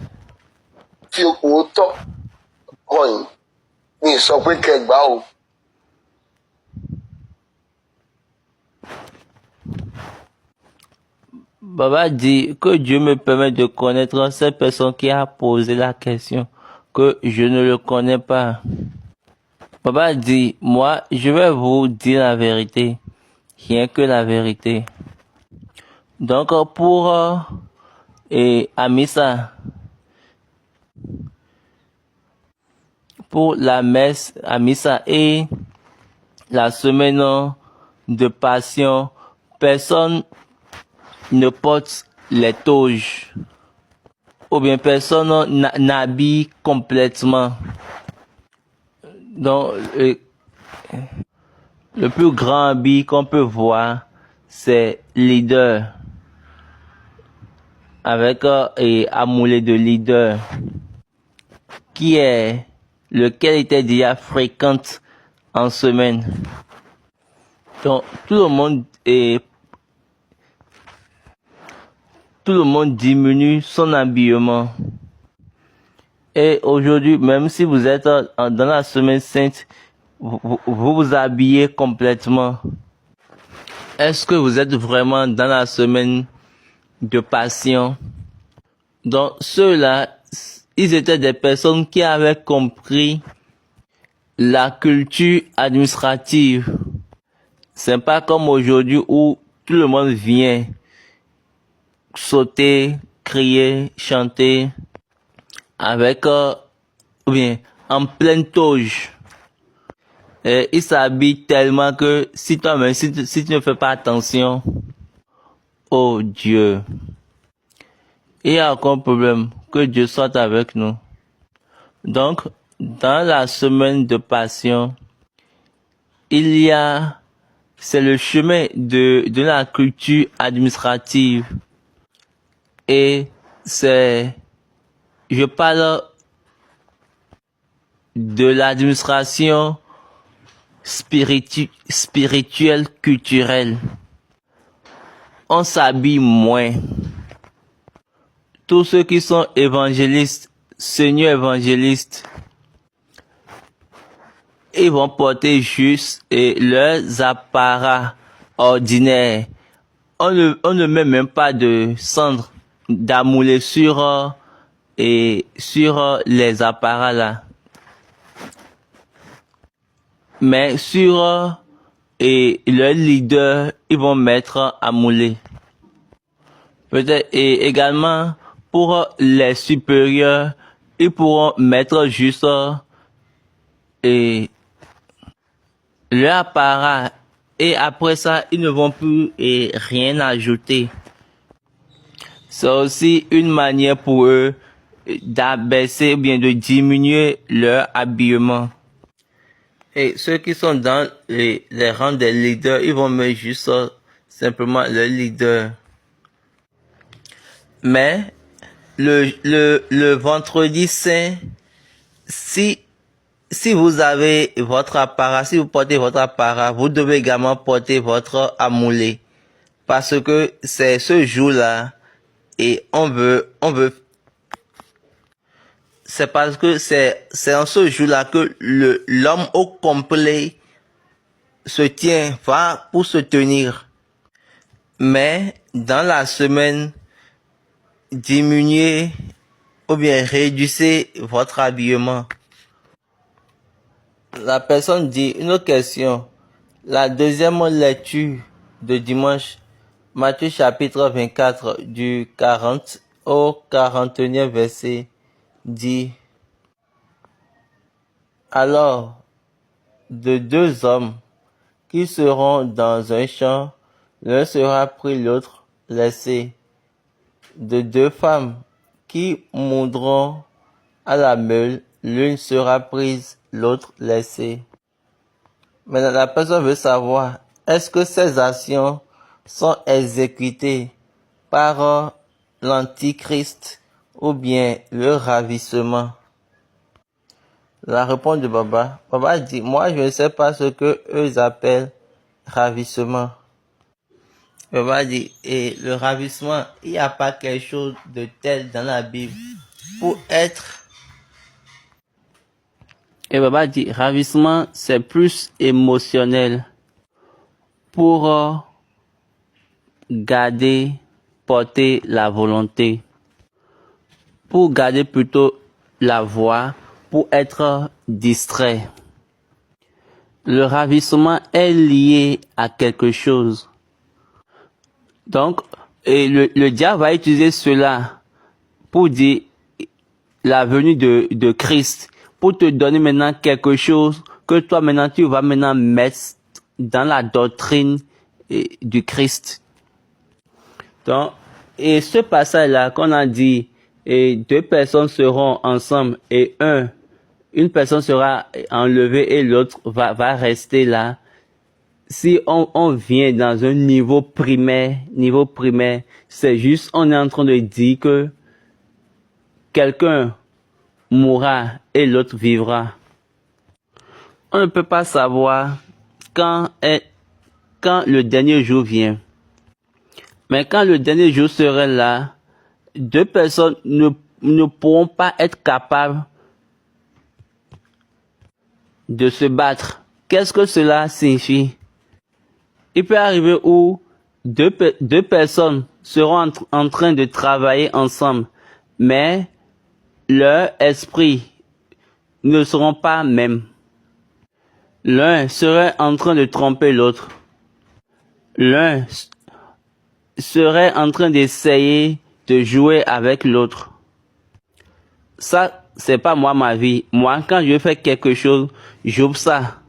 Baba dit que Dieu me permet de connaître cette personne qui a posé la question, que je ne le connais pas. Baba dit, moi, je vais vous dire la vérité, rien que la vérité. Donc, pour Amissa, pour la messe Amissa et la semaine de Passion, personne ne porte les toges, ou bien personne n'habille complètement. Donc, le plus grand habit qu'on peut voir, c'est leader, avec amoulet de leader, lequel était déjà fréquent en semaine. Donc, tout le monde diminue son habillement. Et aujourd'hui, même si vous êtes dans la semaine sainte, vous habillez complètement? Est-ce que vous êtes vraiment dans la semaine de passion? Donc ceux-là, ils étaient des personnes qui avaient compris la culture administrative. C'est pas comme aujourd'hui où tout le monde vient sauter, crier, chanter avec ou bien en pleine toge. Et ils s'habillent tellement que si toi-même, si tu ne fais pas attention, oh Dieu, il y a encore un problème. Que Dieu soit avec nous. Donc, dans la semaine de passion, c'est le chemin de la culture administrative. Et je parle de l'administration spirituelle, culturelle. On s'habille moins. Tous ceux qui sont évangélistes, seigneurs évangélistes, ils vont porter juste leurs apparats ordinaires. On ne met même pas de cendre d'amoulé sur les apparats là. Mais sur leur leader, ils vont mettre amoulé. Peut-être et également pour les supérieurs, ils pourront mettre juste leur apparat et après ça, ils ne vont plus rien ajouter. C'est aussi une manière pour eux d'abaisser ou bien de diminuer leur habillement. Et ceux qui sont dans les rangs des leaders, ils vont mettre juste simplement le leader. Mais le vendredi saint, si vous avez votre apparat, si vous portez votre apparat, vous devez également porter votre amoulé. Parce que c'est ce jour-là et on veut, c'est parce que c'est en ce jour-là que l'homme au complet se tient, va pour se tenir. Mais dans la semaine, diminuez ou bien réduisez votre habillement. La personne dit une autre question. La deuxième lecture de dimanche, Matthieu chapitre 24 du 40 au 41e verset dit: alors, de deux hommes qui seront dans un champ, l'un sera pris, l'autre laissé. De deux femmes qui moudront à la meule, l'une sera prise, l'autre laissée. Maintenant, la personne veut savoir, est-ce que ces actions sont exécutées par l'antichrist ou bien le ravissement? La réponse de Baba. Baba dit, moi je ne sais pas ce que eux appellent ravissement. Baba dit, et le ravissement, il n'y a pas quelque chose de tel dans la Bible pour être. Et Baba dit, ravissement, c'est plus émotionnel pour garder, porter la volonté, pour garder plutôt la voix, pour être distrait. Le ravissement est lié à quelque chose. Donc, le diable va utiliser cela pour dire la venue de Christ, pour te donner maintenant quelque chose que toi maintenant tu vas maintenant mettre dans la doctrine du Christ. Donc, et ce passage-là qu'on a dit, et deux personnes seront ensemble et une personne sera enlevée et l'autre va rester là. Si on vient dans un niveau primaire, c'est juste, on est en train de dire que quelqu'un mourra et l'autre vivra. On ne peut pas savoir quand le dernier jour vient. Mais quand le dernier jour serait là, deux personnes ne pourront pas être capables de se battre. Qu'est-ce que cela signifie? Il peut arriver où deux personnes seront en train de travailler ensemble, mais leurs esprits ne seront pas mêmes. L'un serait en train de tromper l'autre. L'un serait en train d'essayer de jouer avec l'autre. Ça, c'est pas moi ma vie. Moi, quand je fais quelque chose, j'ouvre ça.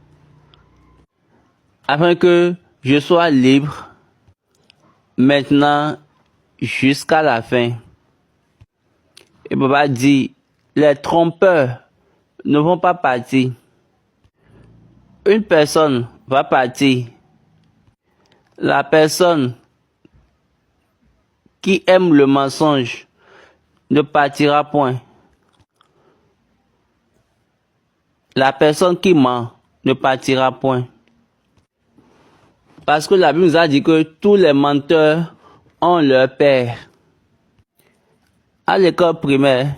Afin que je sois libre. Maintenant, jusqu'à la fin. Et papa dit, les trompeurs ne vont pas partir. Une personne va partir. La personne qui aime le mensonge ne partira point. La personne qui ment ne partira point. Parce que la Bible nous a dit que tous les menteurs ont leur père. À l'école primaire,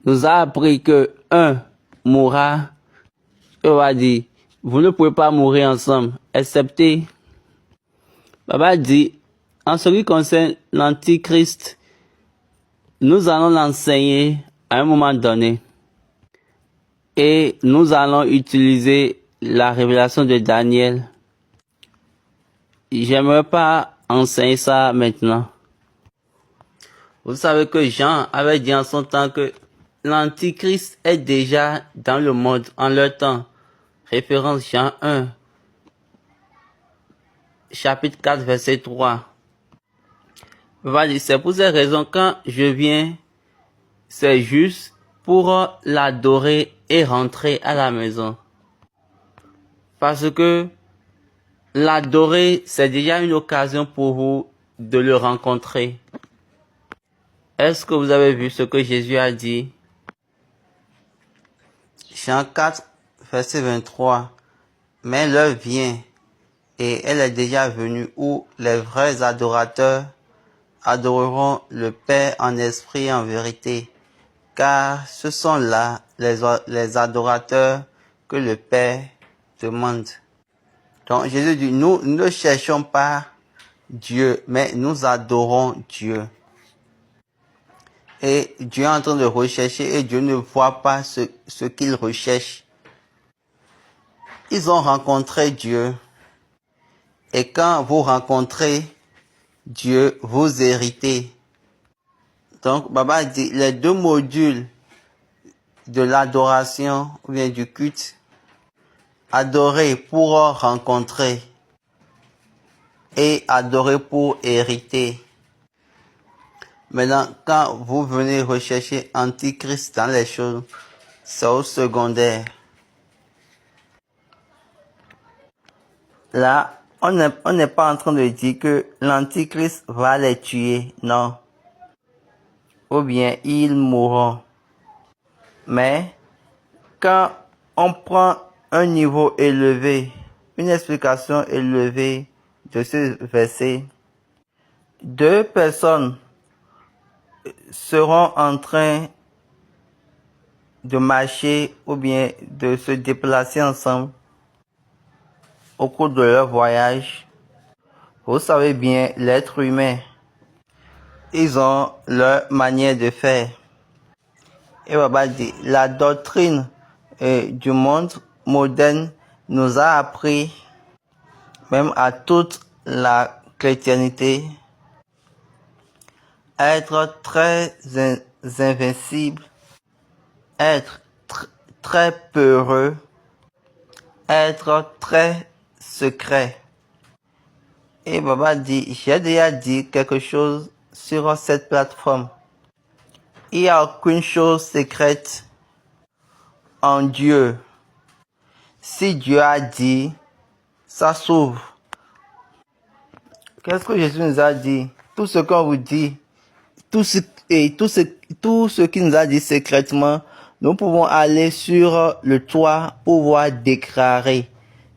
nous a appris que un mourra. On va dire, vous ne pouvez pas mourir ensemble, excepté. Papa dit, en ce qui concerne l'Antichrist, nous allons l'enseigner à un moment donné. Et nous allons utiliser la révélation de Daniel. J'aimerais pas enseigner ça maintenant. Vous savez que Jean avait dit en son temps que l'Antichrist est déjà dans le monde en leur temps. Référence Jean 1, chapitre 4, verset 3. C'est pour ces raisons, quand je viens, c'est juste pour l'adorer et rentrer à la maison. Parce que l'adorer, c'est déjà une occasion pour vous de le rencontrer. Est-ce que vous avez vu ce que Jésus a dit? Jean 4, verset 23. Mais l'heure vient, et elle est déjà venue, où les vrais adorateurs adoreront le Père en esprit et en vérité, car ce sont là les adorateurs que le Père demande. Donc Jésus dit, nous ne cherchons pas Dieu, mais nous adorons Dieu. Et Dieu est en train de rechercher et Dieu ne voit pas ce qu'il recherche. Ils ont rencontré Dieu. Et quand vous rencontrez Dieu, vous héritez. Donc, Baba dit, les deux modules de l'adoration ou bien du culte, adorer pour rencontrer et adorer pour hériter. Maintenant, quand vous venez rechercher Antichrist dans les choses, c'est au secondaire. Là, on n'est pas en train de dire que l'Antichrist va les tuer, non. Ou bien ils mourront. Mais, quand on prend un niveau élevé, une explication élevée de ce verset, deux personnes seront en train de marcher ou bien de se déplacer ensemble au cours de leur voyage. Vous savez bien, l'être humain, ils ont leur manière de faire. Et Baba dit, la doctrine du monde moderne nous a appris, même à toute la chrétienté, à être très invincible, être très peureux, être très secret. Et Baba dit, j'ai déjà dit quelque chose sur cette plateforme. Il n'y a aucune chose secrète en Dieu. Si Dieu a dit, ça s'ouvre. Qu'est-ce que Jésus nous a dit? Tout ce qu'on vous dit, tout ce qu'il nous a dit secrètement, nous pouvons aller sur le toit pour pouvoir déclarer.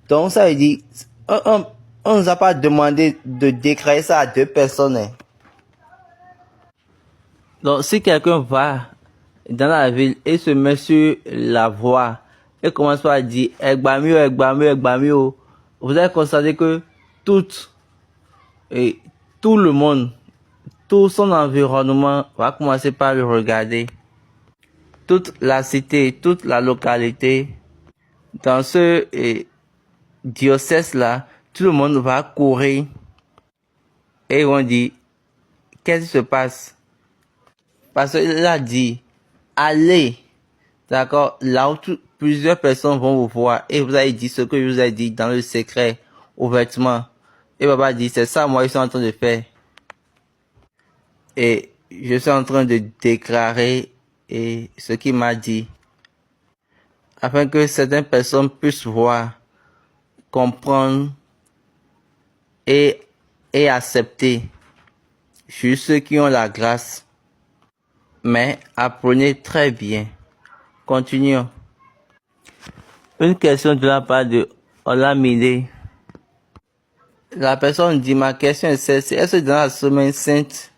Donc ça veut dire, on nous a pas demandé de déclarer ça à deux personnes. Donc si quelqu'un va dans la ville et se met sur la voie et commence par dire Egbamio, Egbamio, Egbamio, vous allez constater que tout le monde, tout son environnement va commencer par le regarder. Toute la cité, toute la localité, dans ce diocèse-là, tout le monde va courir et ils vont dire, qu'est-ce qui se passe? Parce qu'il a dit, allez, d'accord, là où plusieurs personnes vont vous voir et vous allez dire ce que je vous ai dit dans le secret, ouvertement. Et Baba dit, c'est ça, moi, je suis en train de faire. Et je suis en train de déclarer ce qu'il m'a dit, afin que certaines personnes puissent voir, comprendre et accepter. Juste ceux qui ont la grâce. Mais apprenez très bien. Continuons. Une question de la part de Olamide. La personne dit, ma question est celle-ci. Est-ce que dans la semaine sainte,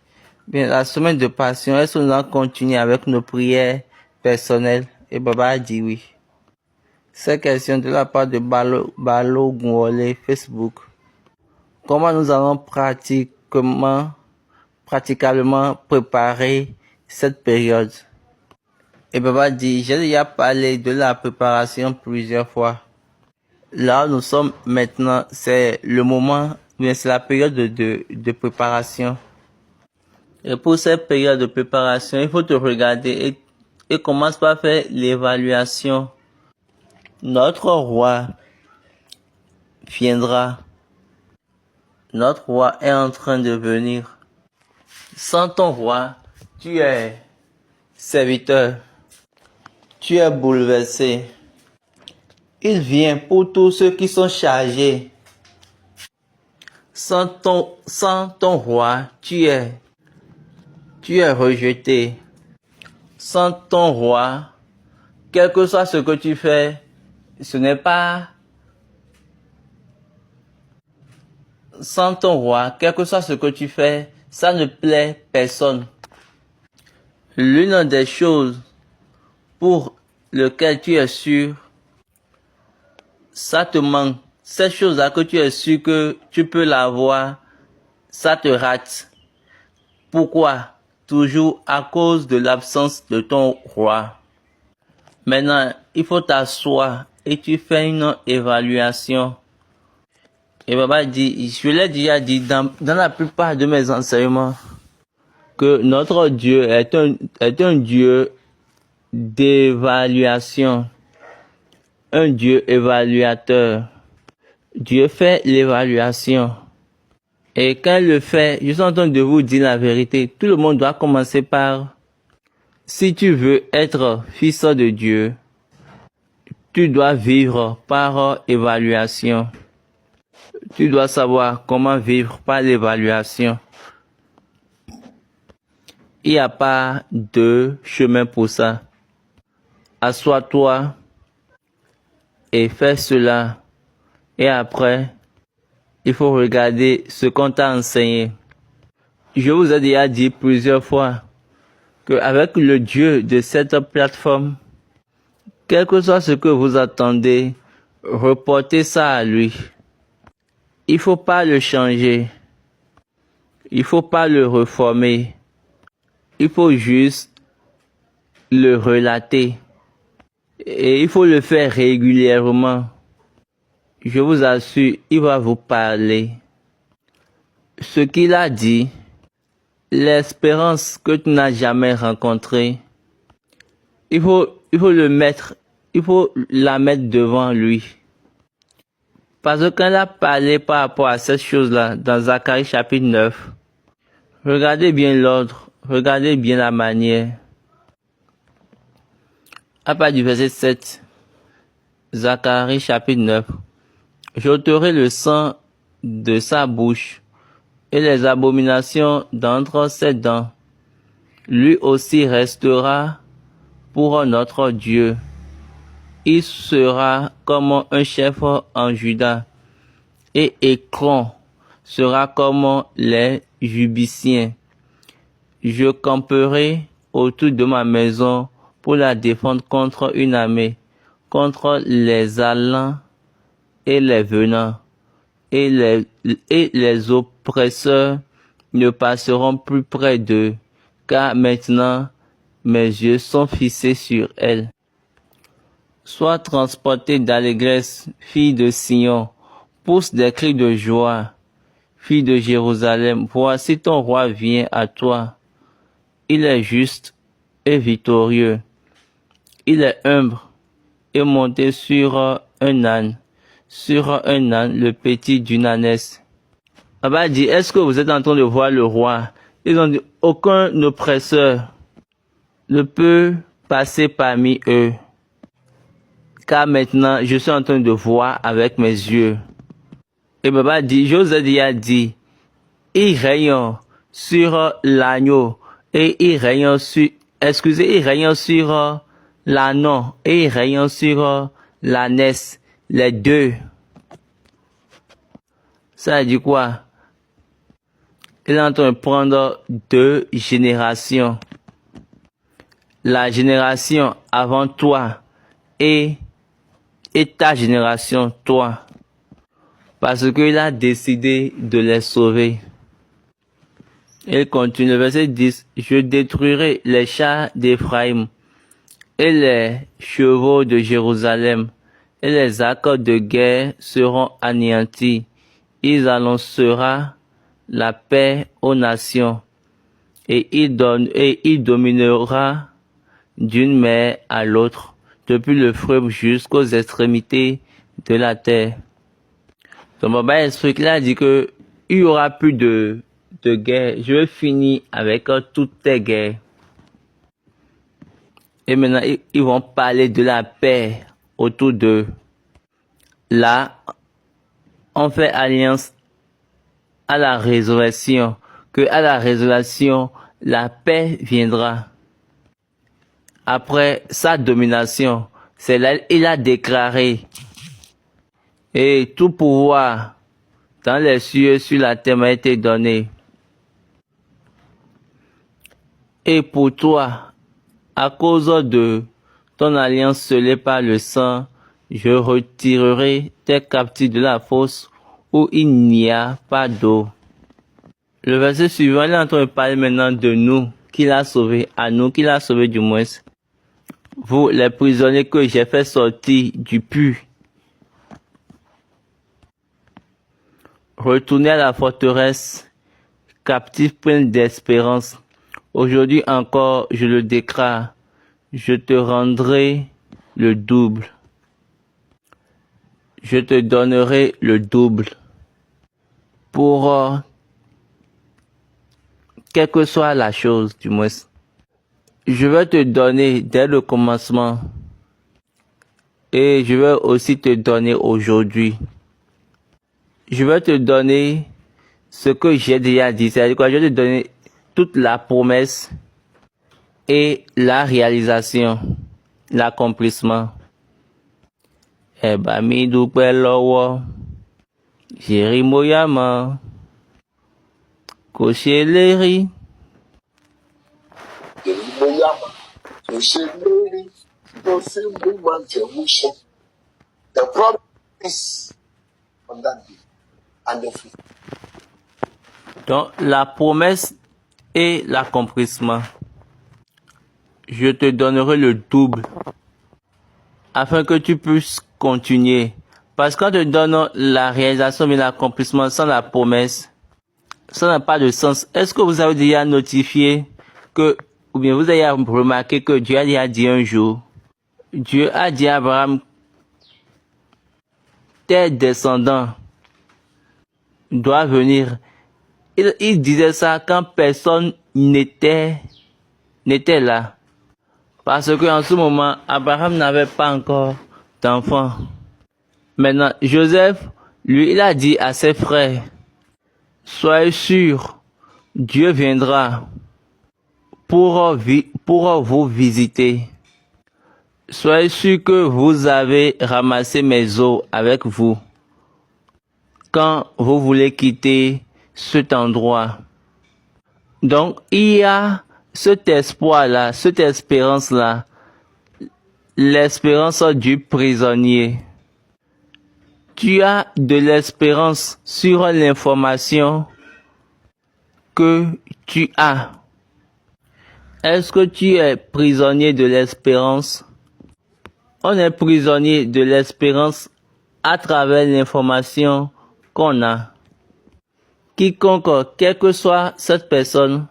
bien la semaine de passion, est-ce que nous allons continuer avec nos prières personnelles? Et Baba a dit oui. Cette question de la part de Balo Gouole, Facebook. Comment nous allons praticablement préparer cette période? Et Baba dit, j'ai déjà parlé de la préparation plusieurs fois. Là où nous sommes maintenant, c'est le moment, bien c'est la période de préparation. Et pour cette période de préparation, il faut te regarder et commence par faire l'évaluation. Notre roi viendra. Notre roi est en train de venir. Sans ton roi, tu es serviteur. Tu es bouleversé. Il vient pour tous ceux qui sont chargés. Sans ton roi, tu es rejeté. Sans ton roi, quel que soit ce que tu fais, ce n'est pas... Sans ton roi, quel que soit ce que tu fais, ça ne plaît personne. L'une des choses pour lesquelles tu es sûr, ça te manque. Cette chose-là que tu es sûr que tu peux l'avoir, ça te rate. Pourquoi? Toujours à cause de l'absence de ton roi. Maintenant, il faut t'asseoir et tu fais une évaluation. Et Baba dit, je l'ai déjà dit dans la plupart de mes enseignements, que notre Dieu est un Dieu d'évaluation, un Dieu évaluateur. Dieu fait l'évaluation. Et quand il le fait, je suis en train de vous dire la vérité, tout le monde doit commencer par, si tu veux être fils de Dieu, tu dois vivre par évaluation. Tu dois savoir comment vivre par l'évaluation. Il n'y a pas de chemin pour ça. Assois-toi et fais cela. Et après, il faut regarder ce qu'on t'a enseigné. Je vous ai déjà dit plusieurs fois qu'avec le Dieu de cette plateforme, quel que soit ce que vous attendez, reportez ça à lui. Il faut pas le changer. Il faut pas le reformer. Il faut juste le relater. Et il faut le faire régulièrement. Je vous assure, il va vous parler. Ce qu'il a dit, l'espérance que tu n'as jamais rencontrée, il faut la mettre devant lui. Parce que quand il a parlé par rapport à cette chose-là, dans Zacharie chapitre 9, regardez bien l'ordre, regardez bien la manière. À partir du verset 7, Zacharie chapitre 9, j'ôterai le sang de sa bouche et les abominations d'entre ses dents. Lui aussi restera pour notre Dieu. Il sera comme un chef en Juda, et Écron sera comme les Jubiciens. Je camperai autour de ma maison pour la défendre contre une armée, contre les allants et les venants, et les oppresseurs ne passeront plus près d'eux, car maintenant mes yeux sont fixés sur elle. Sois transportée d'allégresse, fille de Sion, pousse des cris de joie, fille de Jérusalem, voici ton roi vient à toi. Il est juste et victorieux. Il est humble et monté sur un âne, le petit d'une ânesse. Abba dit, est-ce que vous êtes en train de voir le roi? Ils ont dit, aucun oppresseur ne peut passer parmi eux, car maintenant je suis en train de voir avec mes yeux. Et Baba dit, José a dit, il règne sur l'agneau et il règne sur, il règne sur l'ânon et il règne sur l'ânesse, les deux. Ça dit quoi? Il est en train de prendre deux générations. La génération avant toi et ta génération, toi. Parce qu'il a décidé de les sauver. Il continue, le verset 10. Je détruirai les chars d'Éphraïm et les chevaux de Jérusalem, et les arcs de guerre seront anéantis. Il annoncera la paix aux nations, et il dominera d'une mer à l'autre, depuis le fleuve jusqu'aux extrémités de la terre. Donc, Baba explique, il a dit que il y aura plus de guerre. Je vais finir avec toutes tes guerres. Et maintenant, ils vont parler de la paix autour d'eux. Là, on fait alliance à la résurrection, que à la résurrection, la paix viendra. Après sa domination, c'est là il a déclaré, et tout pouvoir dans les cieux sur la terre m'a été donné. Et pour toi, à cause de ton alliance scellée par le sang, je retirerai tes captifs de la fosse où il n'y a pas d'eau. Le verset suivant, il est en train de parler maintenant de nous, qu'il a sauvés, à nous qu'il a sauvés du moins. Vous, les prisonniers que j'ai fait sortir du puits, retournez à la forteresse, captifs pleins d'espérance. Aujourd'hui encore, je le déclare, je te rendrai le double. Je te donnerai le double. Pour quelle que soit la chose, du moins. Je vais te donner dès le commencement. Et je vais aussi te donner aujourd'hui. Je vais te donner ce que j'ai déjà dit. C'est-à-dire quoi? Je vais te donner toute la promesse et la réalisation, l'accomplissement. Eh ben, mi dúpẹ́ lọ́wọ́ Jérémoyàmọ́ kò ṣe lérí. Jérémoyàmọ́ kò ṣe lérí tó fi mú májẹ̀mú ṣẹ. The promise on that day and the fruit. Donc, la promesse et l'accomplissement. Je te donnerai le double afin que tu puisses continuer. Parce que quand te donne la réalisation et l'accomplissement sans la promesse, ça n'a pas de sens. Est-ce que vous avez déjà notifié que, ou bien vous avez remarqué que Dieu a déjà dit un jour, Dieu a dit à Abraham, tes descendants doivent venir. Il disait ça quand personne n'était là. Parce que en ce moment, Abraham n'avait pas encore d'enfant. Maintenant, Joseph, lui, il a dit à ses frères, soyez sûrs, Dieu viendra pour vous visiter. Soyez sûrs que vous avez ramassé mes os avec vous quand vous voulez quitter cet endroit. Donc, il y a cet espoir-là, cette espérance-là. l'espérance du prisonnier. Tu as de l'espérance sur l'information que tu as. Est-ce que tu es prisonnier de l'espérance? On est prisonnier de l'espérance à travers l'information qu'on a. Quiconque, quelle que soit cette personne,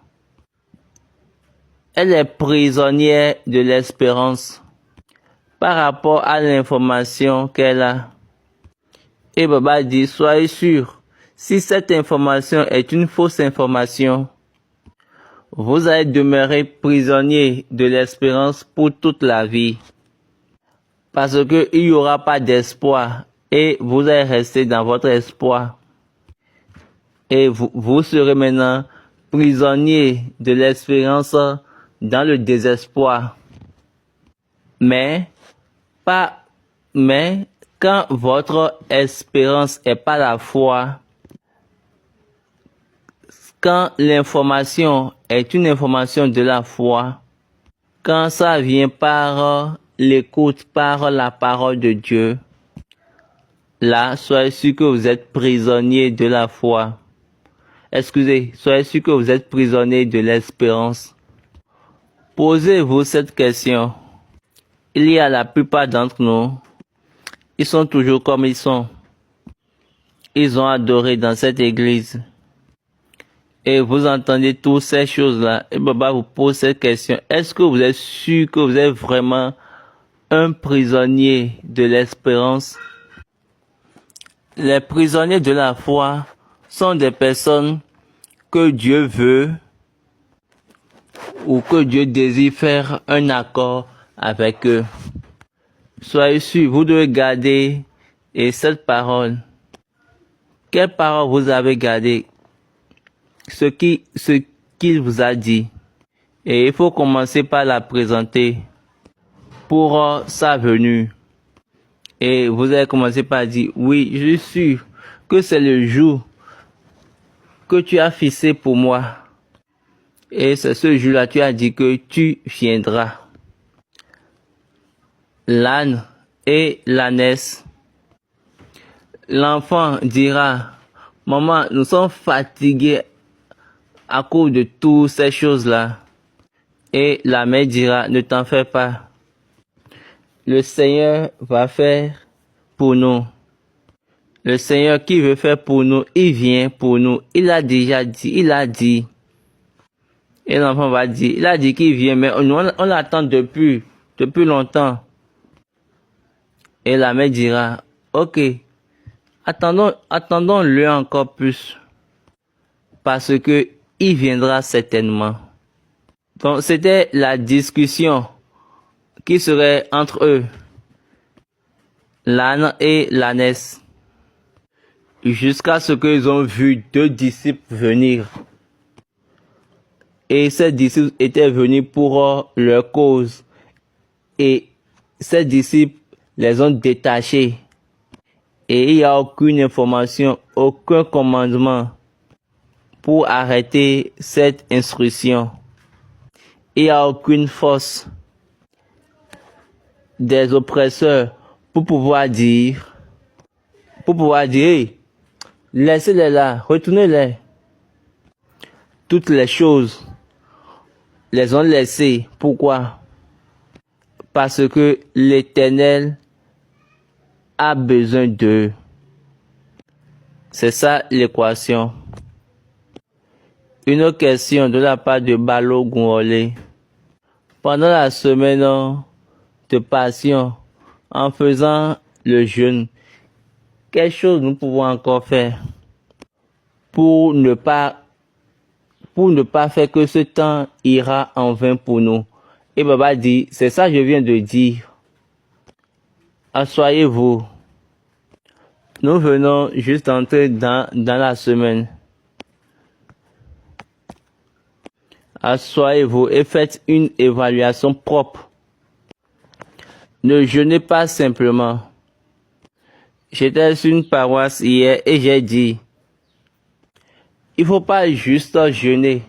elle est prisonnière de l'espérance par rapport à l'information qu'elle a. Et Baba dit, soyez sûr, si cette information est une fausse information, vous allez demeurer prisonnier de l'espérance pour toute la vie. Parce que il n'y aura pas d'espoir et vous allez rester dans votre espoir. Et vous serez maintenant prisonnier de l'espérance dans le désespoir. Mais quand votre espérance est pas la foi, quand l'information est une information de la foi, quand ça vient par l'écoute, par la parole de Dieu, là, soyez sûr que vous êtes prisonnier de la foi. Soyez sûr que vous êtes prisonnier de l'espérance. Posez-vous cette question. Il y a la plupart d'entre nous, ils sont toujours comme ils sont. Ils ont adoré dans cette église. Et vous entendez toutes ces choses-là. Et Baba vous pose cette question. Est-ce que vous êtes sûr que vous êtes vraiment un prisonnier de l'espérance? Les prisonniers de la foi sont des personnes que Dieu veut ou que Dieu désire faire un accord avec eux. Soyez sûr, vous devez garder cette parole. Quelle parole vous avez gardé? Ce qu'il vous a dit. Et il faut commencer par la présenter pour sa venue. Et vous allez commencer par dire, oui, je suis sûr que c'est le jour que tu as fixé pour moi. Et c'est ce jour-là, tu as dit que tu viendras. L'âne et l'ânesse. L'enfant dira, maman, nous sommes fatigués à cause de toutes ces choses-là. Et la mère dira, ne t'en fais pas. Le Seigneur va faire pour nous. Le Seigneur qui veut faire pour nous, il vient pour nous. Il a déjà dit, il a dit. Et l'enfant va dire, il a dit qu'il vient, mais on l'attend depuis longtemps. Et la mère dira, ok, attendons-le encore plus. Parce que il viendra certainement. Donc c'était la discussion qui serait entre eux, l'âne et l'ânesse, jusqu'à ce qu'ils ont vu 2 disciples venir. Et ces disciples étaient venus pour leur cause. Et ces disciples les ont détachés. Et il n'y a aucune information, aucun commandement pour arrêter cette instruction. Il n'y a aucune force des oppresseurs pour pouvoir dire, hey, laissez-les là, retournez-les. Toutes les choses les ont laissés. Pourquoi? Parce que l'Éternel a besoin d'eux. C'est ça l'équation. Une question de la part de Balo Gouolé. Pendant la semaine de passion, en faisant le jeûne, quelle chose nous pouvons encore faire pour ne pas faire que ce temps ira en vain pour nous? Et Baba dit, c'est ça que je viens de dire. Assoyez-vous. Nous venons juste entrer dans la semaine. Assoyez-vous et faites une évaluation propre. Ne jeûnez pas simplement. J'étais sur une paroisse hier et j'ai dit, il faut pas juste jeûner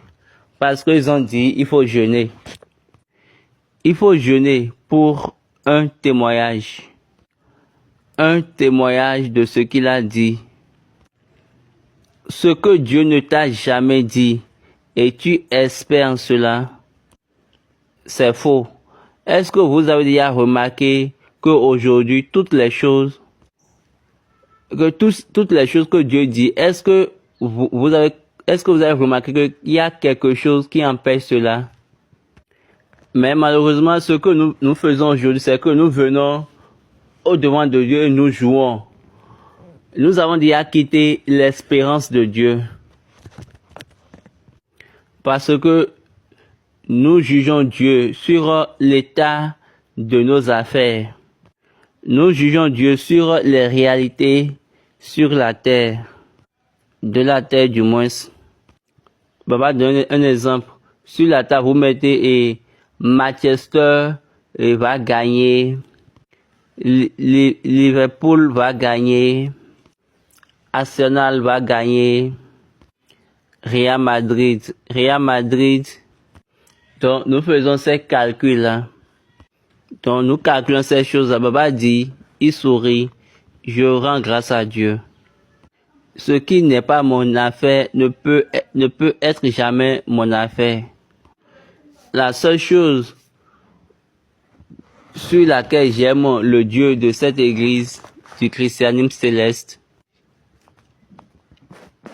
parce qu'ils ont dit il faut jeûner. Il faut jeûner pour un témoignage de ce qu'il a dit. Ce que Dieu ne t'a jamais dit et tu espères cela, c'est faux. Est-ce que vous avez déjà remarqué qu'aujourd'hui, toutes les choses que Dieu dit, est-ce que vous avez remarqué qu'il y a quelque chose qui empêche cela? Mais malheureusement, ce que nous faisons aujourd'hui, c'est que nous venons au devant de Dieu et nous jouons. Nous avons déjà quitté l'espérance de Dieu. Parce que nous jugeons Dieu sur l'état de nos affaires. Nous jugeons Dieu sur les réalités sur la terre. De la terre du moins. Baba donne un exemple. Sur la table, vous mettez Manchester va gagner. Liverpool va gagner. Arsenal va gagner. Real Madrid. Donc, nous faisons ces calculs-là. Donc, nous calculons ces choses-là. Baba dit, il sourit, je rends grâce à Dieu. Ce qui n'est pas mon affaire ne peut être jamais mon affaire. La seule chose sur laquelle j'aime le Dieu de cette église du christianisme céleste,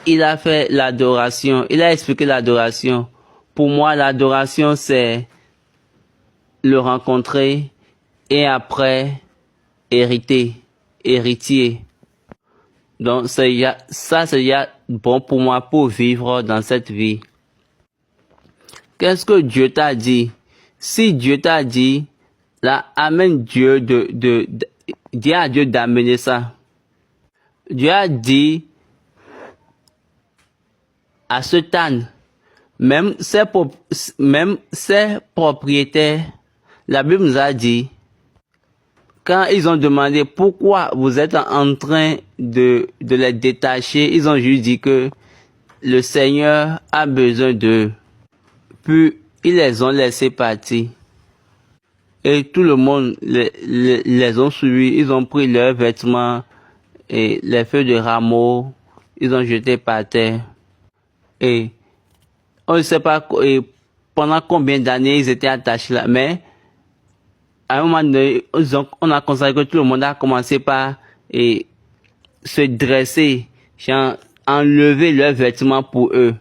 il a fait l'adoration, il a expliqué l'adoration. Pour moi, l'adoration, c'est le rencontrer et après héritier. Donc, ça, c'est bon pour moi pour vivre dans cette vie. Qu'est-ce que Dieu t'a dit? Si Dieu t'a dit, là, amène Dieu dis à Dieu d'amener ça. Dieu a dit à ce âne, même ses propriétaires, la Bible nous a dit, quand ils ont demandé pourquoi vous êtes en train de les détacher, ils ont juste dit que le Seigneur a besoin d'eux. Puis, ils les ont laissés partir. Et tout le monde les ont suivis. Ils ont pris leurs vêtements et les feuilles de rameaux. Ils ont jeté par terre. Et on ne sait pas pendant combien d'années ils étaient attachés là. Mais à un moment donné, on a constaté que tout le monde a commencé par se dresser, enlever leurs vêtements pour eux.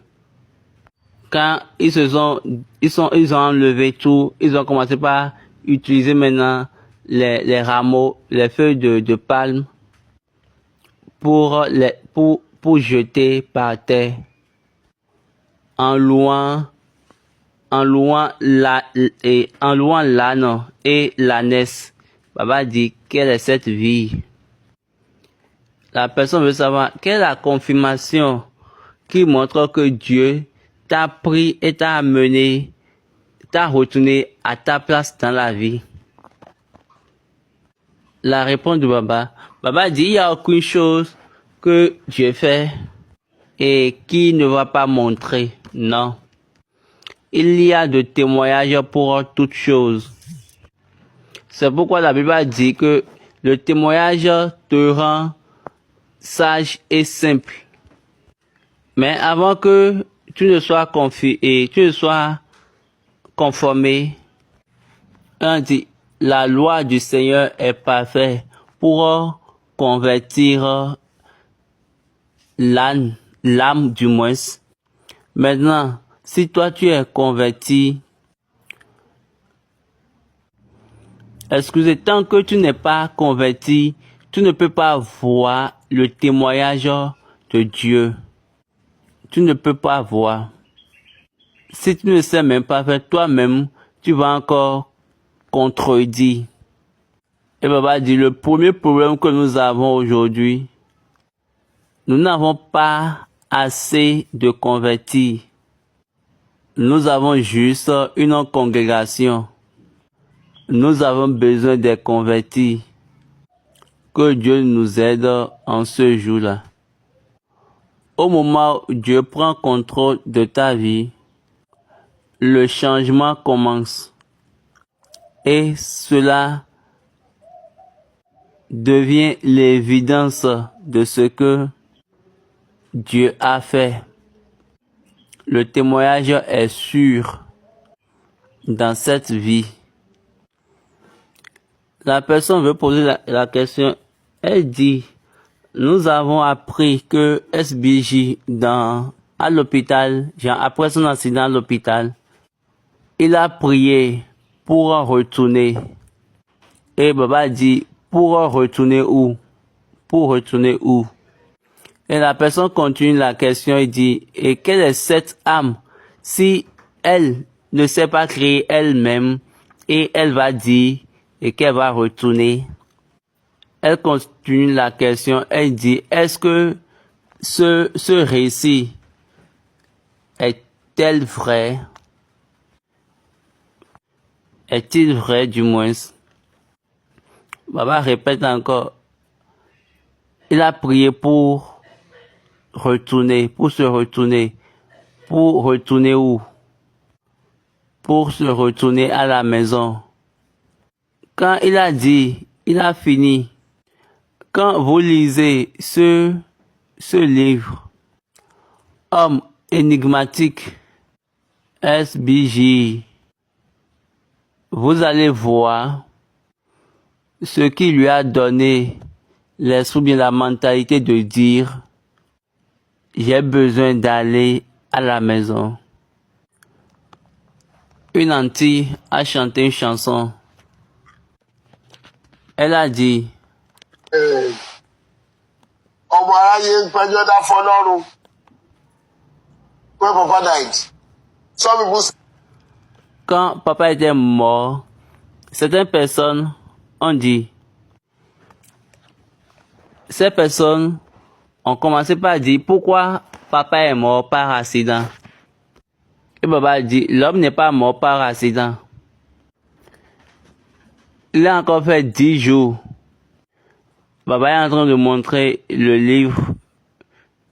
Quand ils ont enlevé tout, ils ont commencé par utiliser maintenant les rameaux, les feuilles de palme pour jeter par terre. En louant l'âne et l'ânesse. Baba dit, quelle est cette vie? La personne veut savoir quelle est la confirmation qui montre que Dieu t'a pris et t'a amené, t'a retourné à ta place dans la vie. La réponse de Baba dit, il n'y a aucune chose que Dieu fait et qui ne va pas montrer. Non. Il y a de témoignages pour toutes choses. C'est pourquoi la Bible a dit que le témoignage te rend sage et simple. Mais avant que tu ne sois conformé, on dit, la loi du Seigneur est parfaite pour convertir l'âme du moins. Maintenant, si toi tu es converti, tant que tu n'es pas converti, tu ne peux pas voir le témoignage de Dieu. Tu ne peux pas voir. Si tu ne sais même pas faire toi-même, tu vas encore contredire. Et Baba dit, le premier problème que nous avons aujourd'hui, nous n'avons pas assez de convertis. Nous avons juste une congrégation. Nous avons besoin des convertis. Que Dieu nous aide en ce jour-là. Au moment où Dieu prend contrôle de ta vie, le changement commence. Et cela devient l'évidence de ce que Dieu a fait. Le témoignage est sûr dans cette vie. La personne veut poser la question. Elle dit, nous avons appris que SBJ à l'hôpital, après son accident à l'hôpital, il a prié pour retourner. Et Baba dit, pour retourner où? Pour retourner où? Et la personne continue la question et dit, et quelle est cette âme si elle ne sait pas créer elle-même et elle va dire et qu'elle va retourner? Elle continue la question, elle dit, est-ce que ce récit est-il vrai? Est-il vrai du moins? Baba répète encore, il a prié pour retourner, pour se retourner. Pour retourner où? Pour se retourner à la maison. Quand il a dit, il a fini. Quand vous lisez ce livre, Homme énigmatique, SBJ, vous allez voir ce qui lui a donné l'esprit, bien la mentalité de dire, j'ai besoin d'aller à la maison. Une auntie a chanté une chanson. Elle a dit, ọmọ aráyé ń pẹjọ́ dá fọ́lọ́run when papa died. Some people say, quand papa était mort, certaines personnes ont dit, ces personnes ont commencé par dire, pourquoi papa est mort par accident? Et papa dit, l'homme n'est pas mort par accident. Il a encore fait 10 jours. Papa est en train de montrer le livre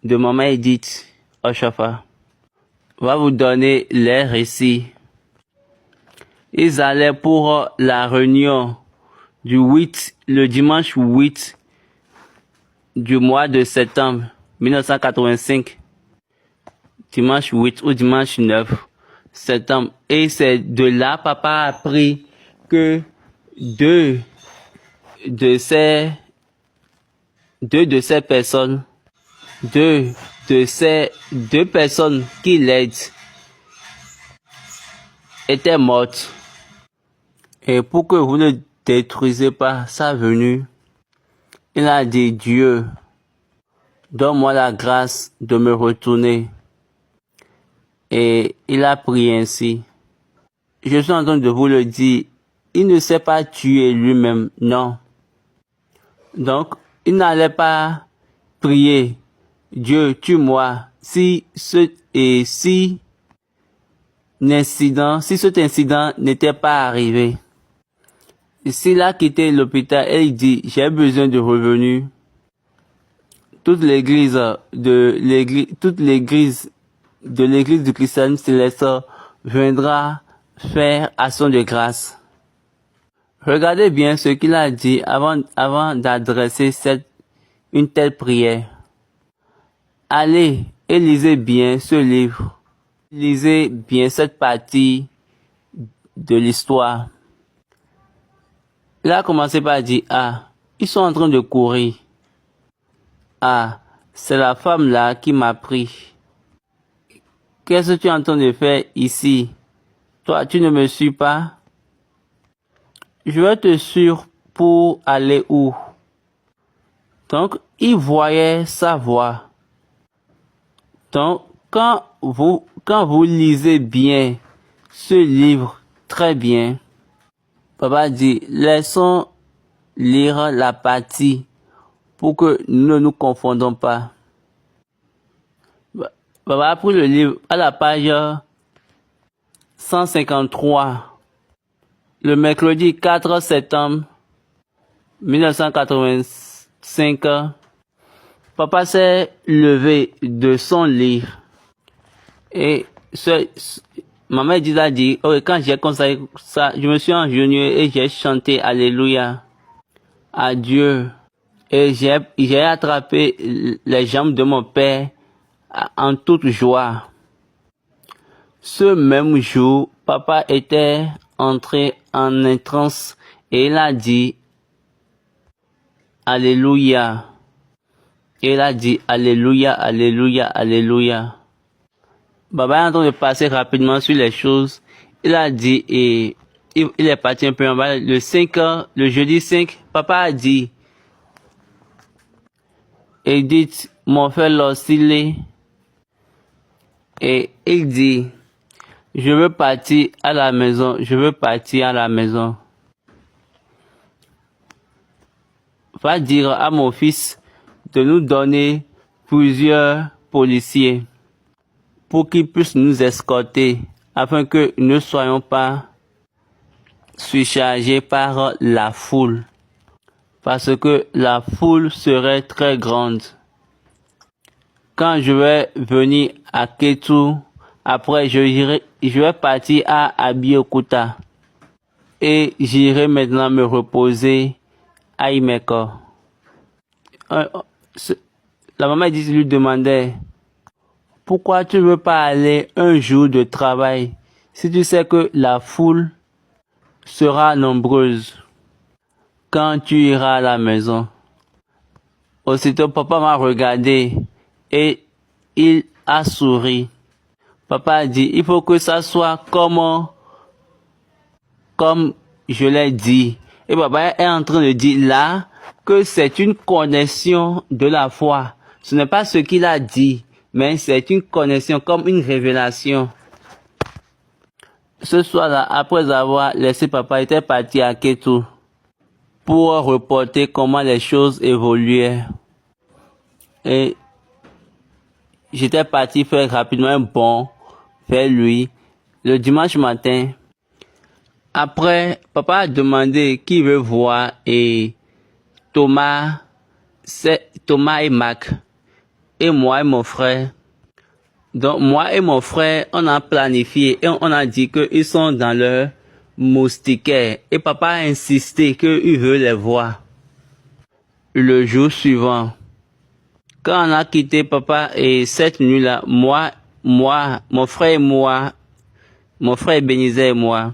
de Maman Edith Oshofa. Va vous donner les récits. Ils allaient pour la réunion le dimanche 8 du mois de septembre 1985. Dimanche 8 ou dimanche 9 septembre. Et c'est de là, papa a appris que deux de ces personnes qui l'aident étaient mortes. Et pour que vous ne détruisez pas sa venue, il a dit, Dieu, donne-moi la grâce de me retourner. Et il a prié ainsi. Je suis en train de vous le dire, il ne s'est pas tué lui-même, non. Donc, il n'allait pas prier, Dieu, tue-moi, si cet incident n'était pas arrivé. S'il a quitté l'hôpital et il dit, j'ai besoin de revenus, toute l'église du christianisme céleste viendra faire action de grâce. Regardez bien ce qu'il a dit avant d'adresser une telle prière. Allez et lisez bien ce livre. Lisez bien cette partie de l'histoire. Il a commencé par dire, ils sont en train de courir. C'est la femme là qui m'a pris. Qu'est-ce que tu es en train de faire ici? Toi, tu ne me suis pas? Je vais te suivre pour aller où? Donc, il voyait sa voix. Donc, quand vous lisez bien ce livre, très bien, papa dit, laissons lire la partie pour que nous ne nous confondons pas. Papa a pris le livre à la page 153. Le mercredi 4 septembre 1985, papa s'est levé de son lit et maman dit, quand j'ai constaté ça, je me suis agenouillé et j'ai chanté Alléluia. à Dieu et j'ai attrapé les jambes de mon père en toute joie. Ce même jour, papa était entré en transe et il a dit Alléluia. Il a dit Alléluia, Alléluia, Alléluia. Papa est en train de passer rapidement sur les choses. Il a dit et il est parti un peu en bas. Le jeudi 5, papa a dit Edith, mon frère Losile, et il dit je veux partir à la maison, je veux partir à la maison. Va dire à mon fils de nous donner plusieurs policiers pour qu'ils puissent nous escorter afin que nous ne soyons pas surchargés par la foule. Parce que la foule serait très grande. Quand je vais venir à Ketu, après je vais partir à Abeokuta et j'irai maintenant me reposer à Imeko. La maman lui demandait pourquoi tu ne veux pas aller un jour de travail si tu sais que la foule sera nombreuse quand tu iras à la maison. Aussitôt papa m'a regardé et il a souri. Papa a dit il faut que ça soit comme je l'ai dit. Et papa est en train de dire là que c'est une connexion de la foi. Ce n'est pas ce qu'il a dit, mais c'est une connexion comme une révélation. Ce soir-là, après avoir laissé papa, il était parti à Ketu pour reporter comment les choses évoluaient. Et j'étais parti faire rapidement un bond vers lui le dimanche matin. Après, papa a demandé qui veut voir et Thomas et Mac et moi et mon frère. Donc moi et mon frère, on a planifié et on a dit qu'ils sont dans leur moustiquaire. Et papa a insisté qu'il veut les voir. Le jour suivant, quand on a quitté papa et cette nuit-là, mon frère Ebenezer et moi,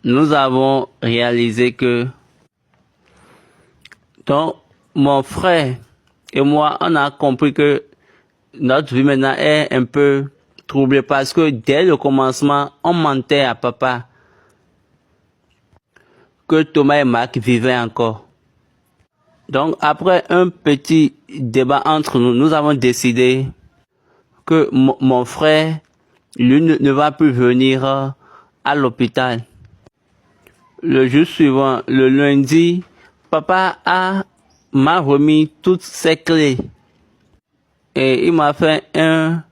nous avons réalisé que donc mon frère et moi, on a compris que notre vie maintenant est un peu troublée parce que dès le commencement, on mentait à papa que Thomas et Marc vivaient encore. Donc après un petit débat entre nous, nous avons décidé que mon frère, lui, ne va plus venir à l'hôpital. Le jour suivant, le lundi, papa m'a remis toutes ses clés et il m'a fait un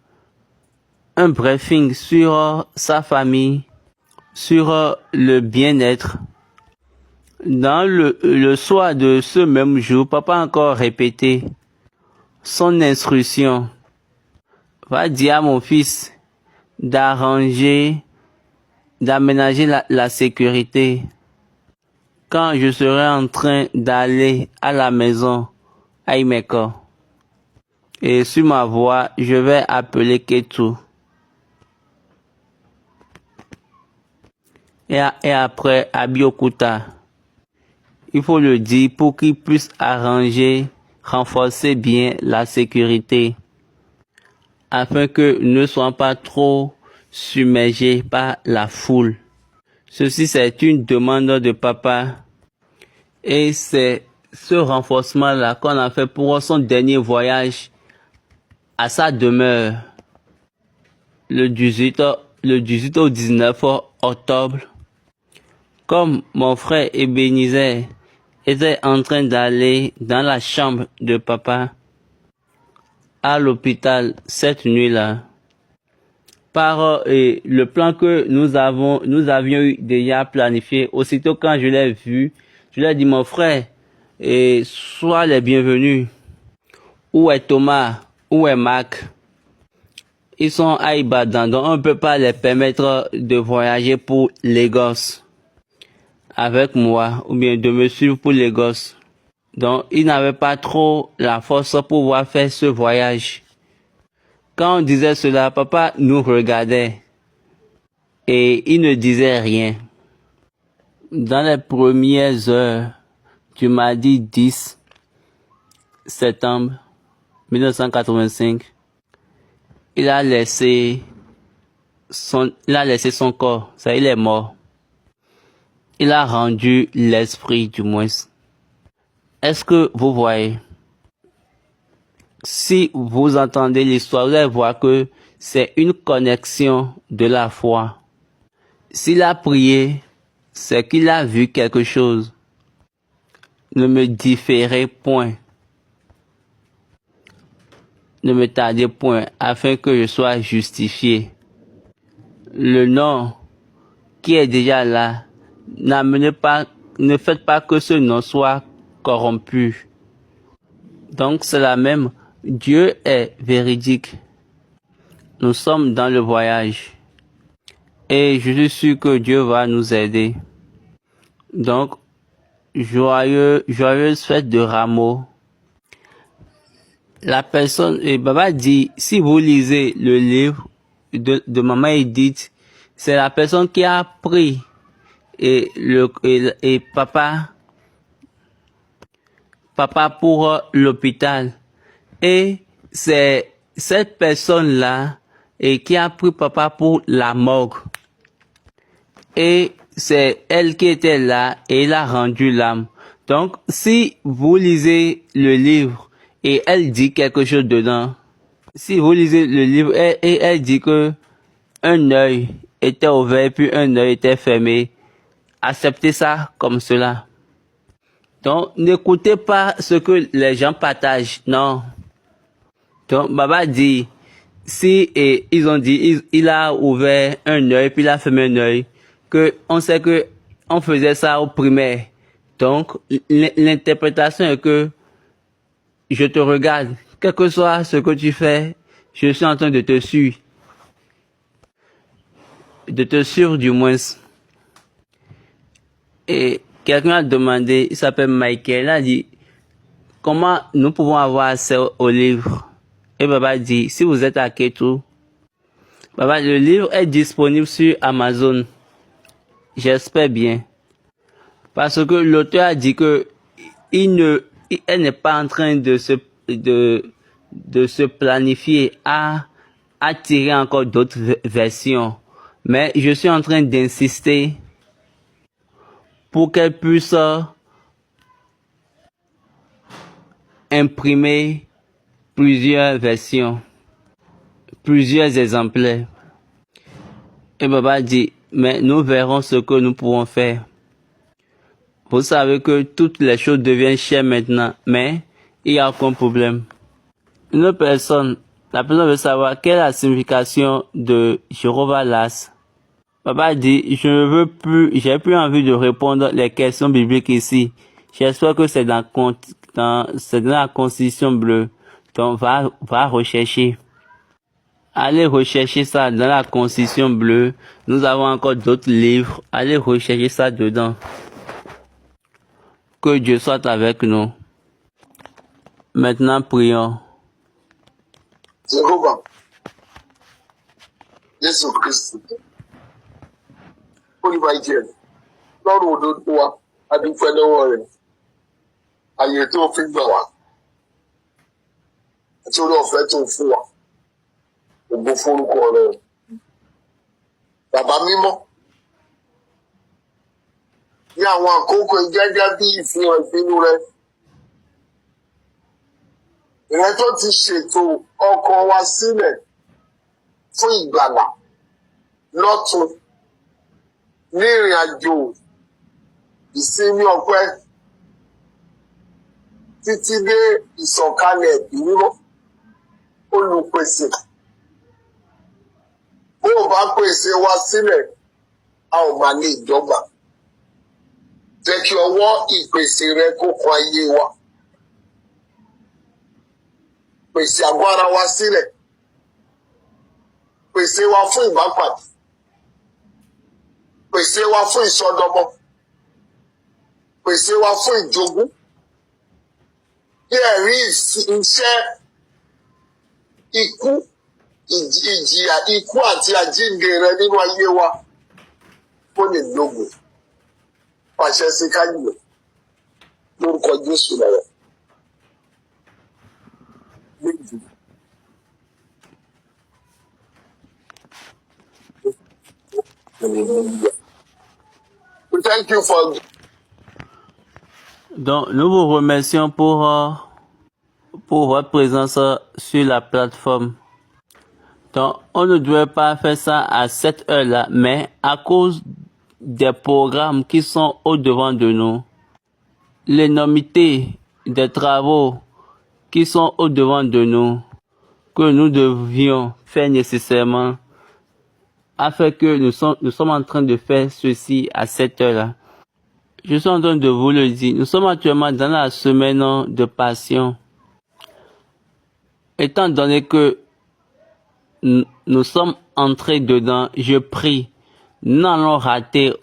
briefing sur sa famille, sur le bien-être. Dans le soir de ce même jour, papa a encore répété son instruction. Va dire à mon fils d'aménager la sécurité. Quand je serai en train d'aller à la maison à Imeko. Et sur ma voie, je vais appeler Ketu. Et après, Abeokuta. Il faut le dire pour qu'il puisse renforcer bien la sécurité. Afin que nous ne soyons pas trop submergés par la foule. Ceci, c'est une demande de papa. Et c'est ce renforcement-là qu'on a fait pour son dernier voyage à sa demeure. Le 18 au 19 octobre. Comme mon frère Ebenezer était en train d'aller dans la chambre de papa à l'hôpital cette nuit-là, par le plan que nous avions eu déjà planifié, aussitôt quand je l'ai vu, je lui ai dit mon frère, sois les bienvenus. Où est Thomas? Où est Marc? Ils sont à Ibadan, donc on ne peut pas les permettre de voyager pour Lagos avec moi, ou bien de me suivre pour Lagos. Donc, il n'avait pas trop la force pour pouvoir faire ce voyage. Quand on disait cela, papa nous regardait et il ne disait rien. Dans les premières heures du mardi 10 septembre 1985, il a laissé son corps, ça il est mort. Il a rendu l'esprit du moins. Est-ce que vous voyez? Si vous entendez l'histoire, vous allez voir que c'est une connexion de la foi. S'il a prié, c'est qu'il a vu quelque chose. Ne me différez point. Ne me tardez point, afin que je sois justifié. Le nom qui est déjà là, ne faites pas que ce nom soit corrompu. Donc c'est la même. Dieu est véridique. Nous sommes dans le voyage. Et je suis sûr que Dieu va nous aider. Donc, joyeuse fête de Rameau. La personne, et Baba dit, si vous lisez le livre de Maman Edith, c'est la personne qui a pris et papa pour l'hôpital. Et c'est cette personne-là et qui a pris papa pour la morgue. Et c'est elle qui était là et elle a rendu l'âme. Donc, si vous lisez le livre et elle dit quelque chose dedans, si vous lisez le livre et elle dit que un œil était ouvert puis un œil était fermé, acceptez ça comme cela. Donc, n'écoutez pas ce que les gens partagent, non. Donc, Baba dit, si ils ont dit, il a ouvert un œil puis il a fermé un œil, que on sait que on faisait ça au primaire. Donc, l'interprétation est que je te regarde, quel que soit ce que tu fais, je suis en train de te suivre. De te suivre du moins. Et quelqu'un a demandé, il s'appelle Michael, il a dit, comment nous pouvons avoir accès au livre? Et Baba dit, si vous êtes à Ketu, Baba, le livre est disponible sur Amazon. J'espère bien. Parce que l'auteur a dit que elle n'est pas en train de se planifier à tirer encore d'autres versions. Mais je suis en train d'insister pour qu'elle puisse imprimer plusieurs versions, plusieurs exemplaires. Et Baba dit, mais nous verrons ce que nous pouvons faire. Vous savez que toutes les choses deviennent chères maintenant, mais il y a aucun problème. La personne veut savoir quelle est la signification de Jéhovah Las. Papa dit, j'ai plus envie de répondre les questions bibliques ici. J'espère que c'est dans la Constitution bleue. Donc, va rechercher. Allez rechercher ça dans la Constitution bleue. Nous avons encore d'autres livres. Allez rechercher ça dedans. Que Dieu soit avec nous. Maintenant, prions. Jéhovah, Jésus Christ, Olùbàjẹ́, lọ́rùn òdodo wa, adúpẹ́ lọ́wọ́ rẹ̀, àyè tó fi gbà wá, àti orí ọ̀fẹ́ tó fún wa, ògo forúkọ rẹ̀. Bàbá mímọ́, ní àwọn àkókò gẹ́gẹ́ bí ìfihàn ìpinnu rẹ̀, ìrẹ́ tó ti ṣètò ọkàn wa sílẹ̀ fún ìgbàlà lọ́tun ní ìrìn àjò ìsinmi ọpẹ́ títí dé ìsọ̀kalẹ̀ ìmímọ́ olùpèsè. Bó o bá pèsè wa sílẹ̀, a ò máa lè dọ́gba. Jẹ́ kí ọwọ́ ìpèsè rẹ kó kan ayé wa. Pèsè àgọ́ ara wa sílẹ̀. Pèsè wa fún ìbápàdé. Pèsè wa fún ìsọdọmọ. Pèsè wa fún ìjogún. kí ẹ̀rí iṣẹ́ ikú ìjìyà ikú àti àjíǹde rẹ nínú ayé wa kó lè lógo pàṣẹ sí káyọ̀ lórúkọ Jésù lọ́wọ́. We thank you for. Donc, nous vous remercions pour votre présence sur la plateforme. Donc, on ne devrait pas faire ça à cette heure-là, mais à cause des programmes qui sont au-devant de nous, l'énormité des travaux qui sont au-devant de nous, que nous devions faire nécessairement, afin que nous sommes en train de faire ceci à cette heure-là. Je suis en train de vous le dire. Nous sommes actuellement dans la semaine de passion. Étant donné que nous sommes entrés dedans, je prie, nous n'allons rater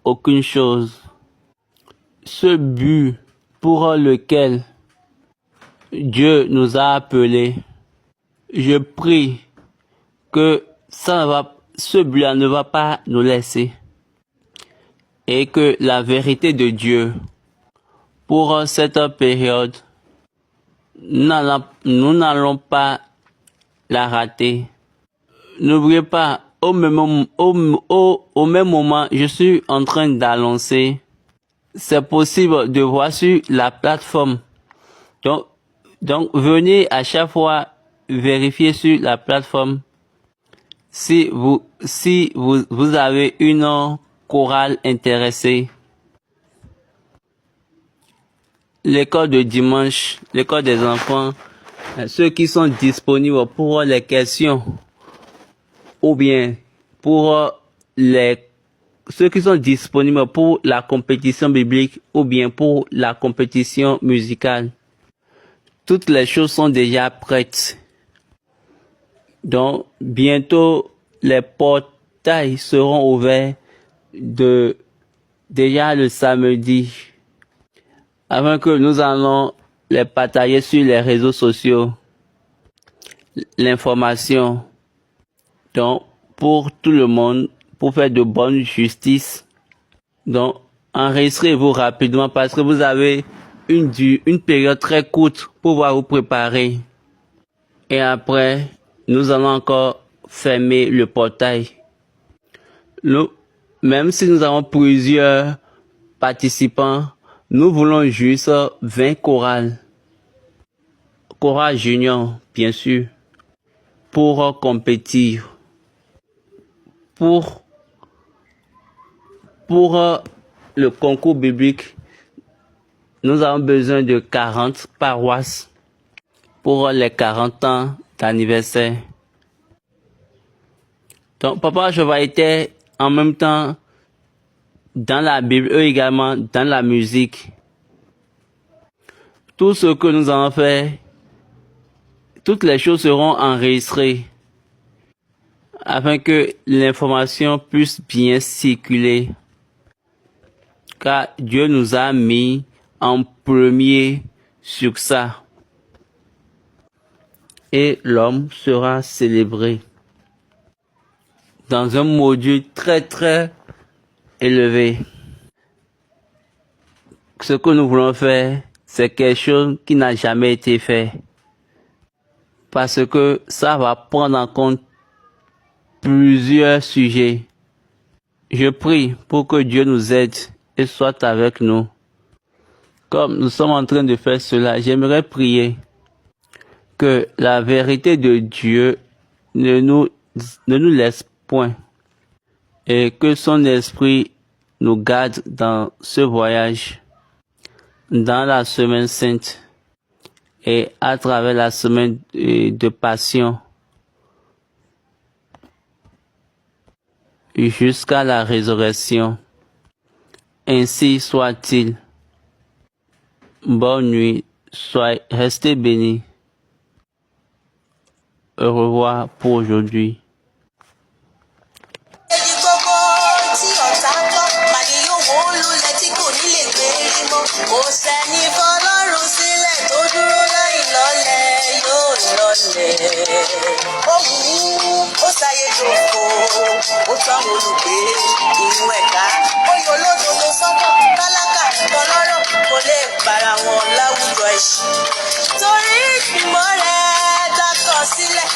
aucune chose. Ce but pour lequel Dieu nous a appelés, je prie que ce but-là ne va pas nous laisser. Et que la vérité de Dieu, pour cette période, nous n'allons pas la rater. N'oubliez pas, au même moment, je suis en train d'annoncer, c'est possible de voir sur la plateforme. Donc, venez à chaque fois vérifier sur la plateforme si vous avez une chorale intéressée. L'école de dimanche, l'école des enfants, ceux qui sont disponibles pour les questions ou bien pour ceux qui sont disponibles pour la compétition biblique ou bien pour la compétition musicale. Toutes les choses sont déjà prêtes. Donc, bientôt, les portails seront ouverts déjà le samedi, afin que nous allons les partager sur les réseaux sociaux, l'information, donc pour tout le monde, pour faire de bonne justice. Donc, enregistrez-vous rapidement parce que vous avez une période très courte pour pouvoir vous préparer. Et après, nous allons encore fermer le portail. Même si nous avons plusieurs participants, nous voulons juste 20 chorales. Chorales junior, bien sûr, pour compétir. Pour le concours biblique, nous avons besoin de 40 paroisses pour les 40 ans d'anniversaire. Donc, Papa Jehovah était en même temps dans la Bible, eux également dans la musique. Tout ce que nous allons faire, toutes les choses seront enregistrées afin que l'information puisse bien circuler. Car Dieu nous a mis en premier sur ça. Et l'homme sera célébré dans un module très très élevé. Ce que nous voulons faire, c'est quelque chose qui n'a jamais été fait. Parce que ça va prendre en compte plusieurs sujets. Je prie pour que Dieu nous aide et soit avec nous. Comme nous sommes en train de faire cela, j'aimerais prier que la vérité de Dieu ne nous laisse point et que son esprit nous garde dans ce voyage, dans la semaine sainte et à travers la semaine de passion jusqu'à la résurrection. Ainsi soit-il. Bonne nuit, restez bénis. Au revoir pour aujourd'hui. Kò sẹ́ni fọlọ́run sílẹ̀ tó dúró. sáyé ṣòfò ó tọ́ àwọn olùgbé inú ẹ̀dá oyè olódodo sọ́tọ̀ tálákà tọlọ́rọ̀ kò lè bára wọn láwùjọ ẹ̀ṣin torí ìgbìmọ̀ rẹ̀ dákọ̀ sílẹ̀.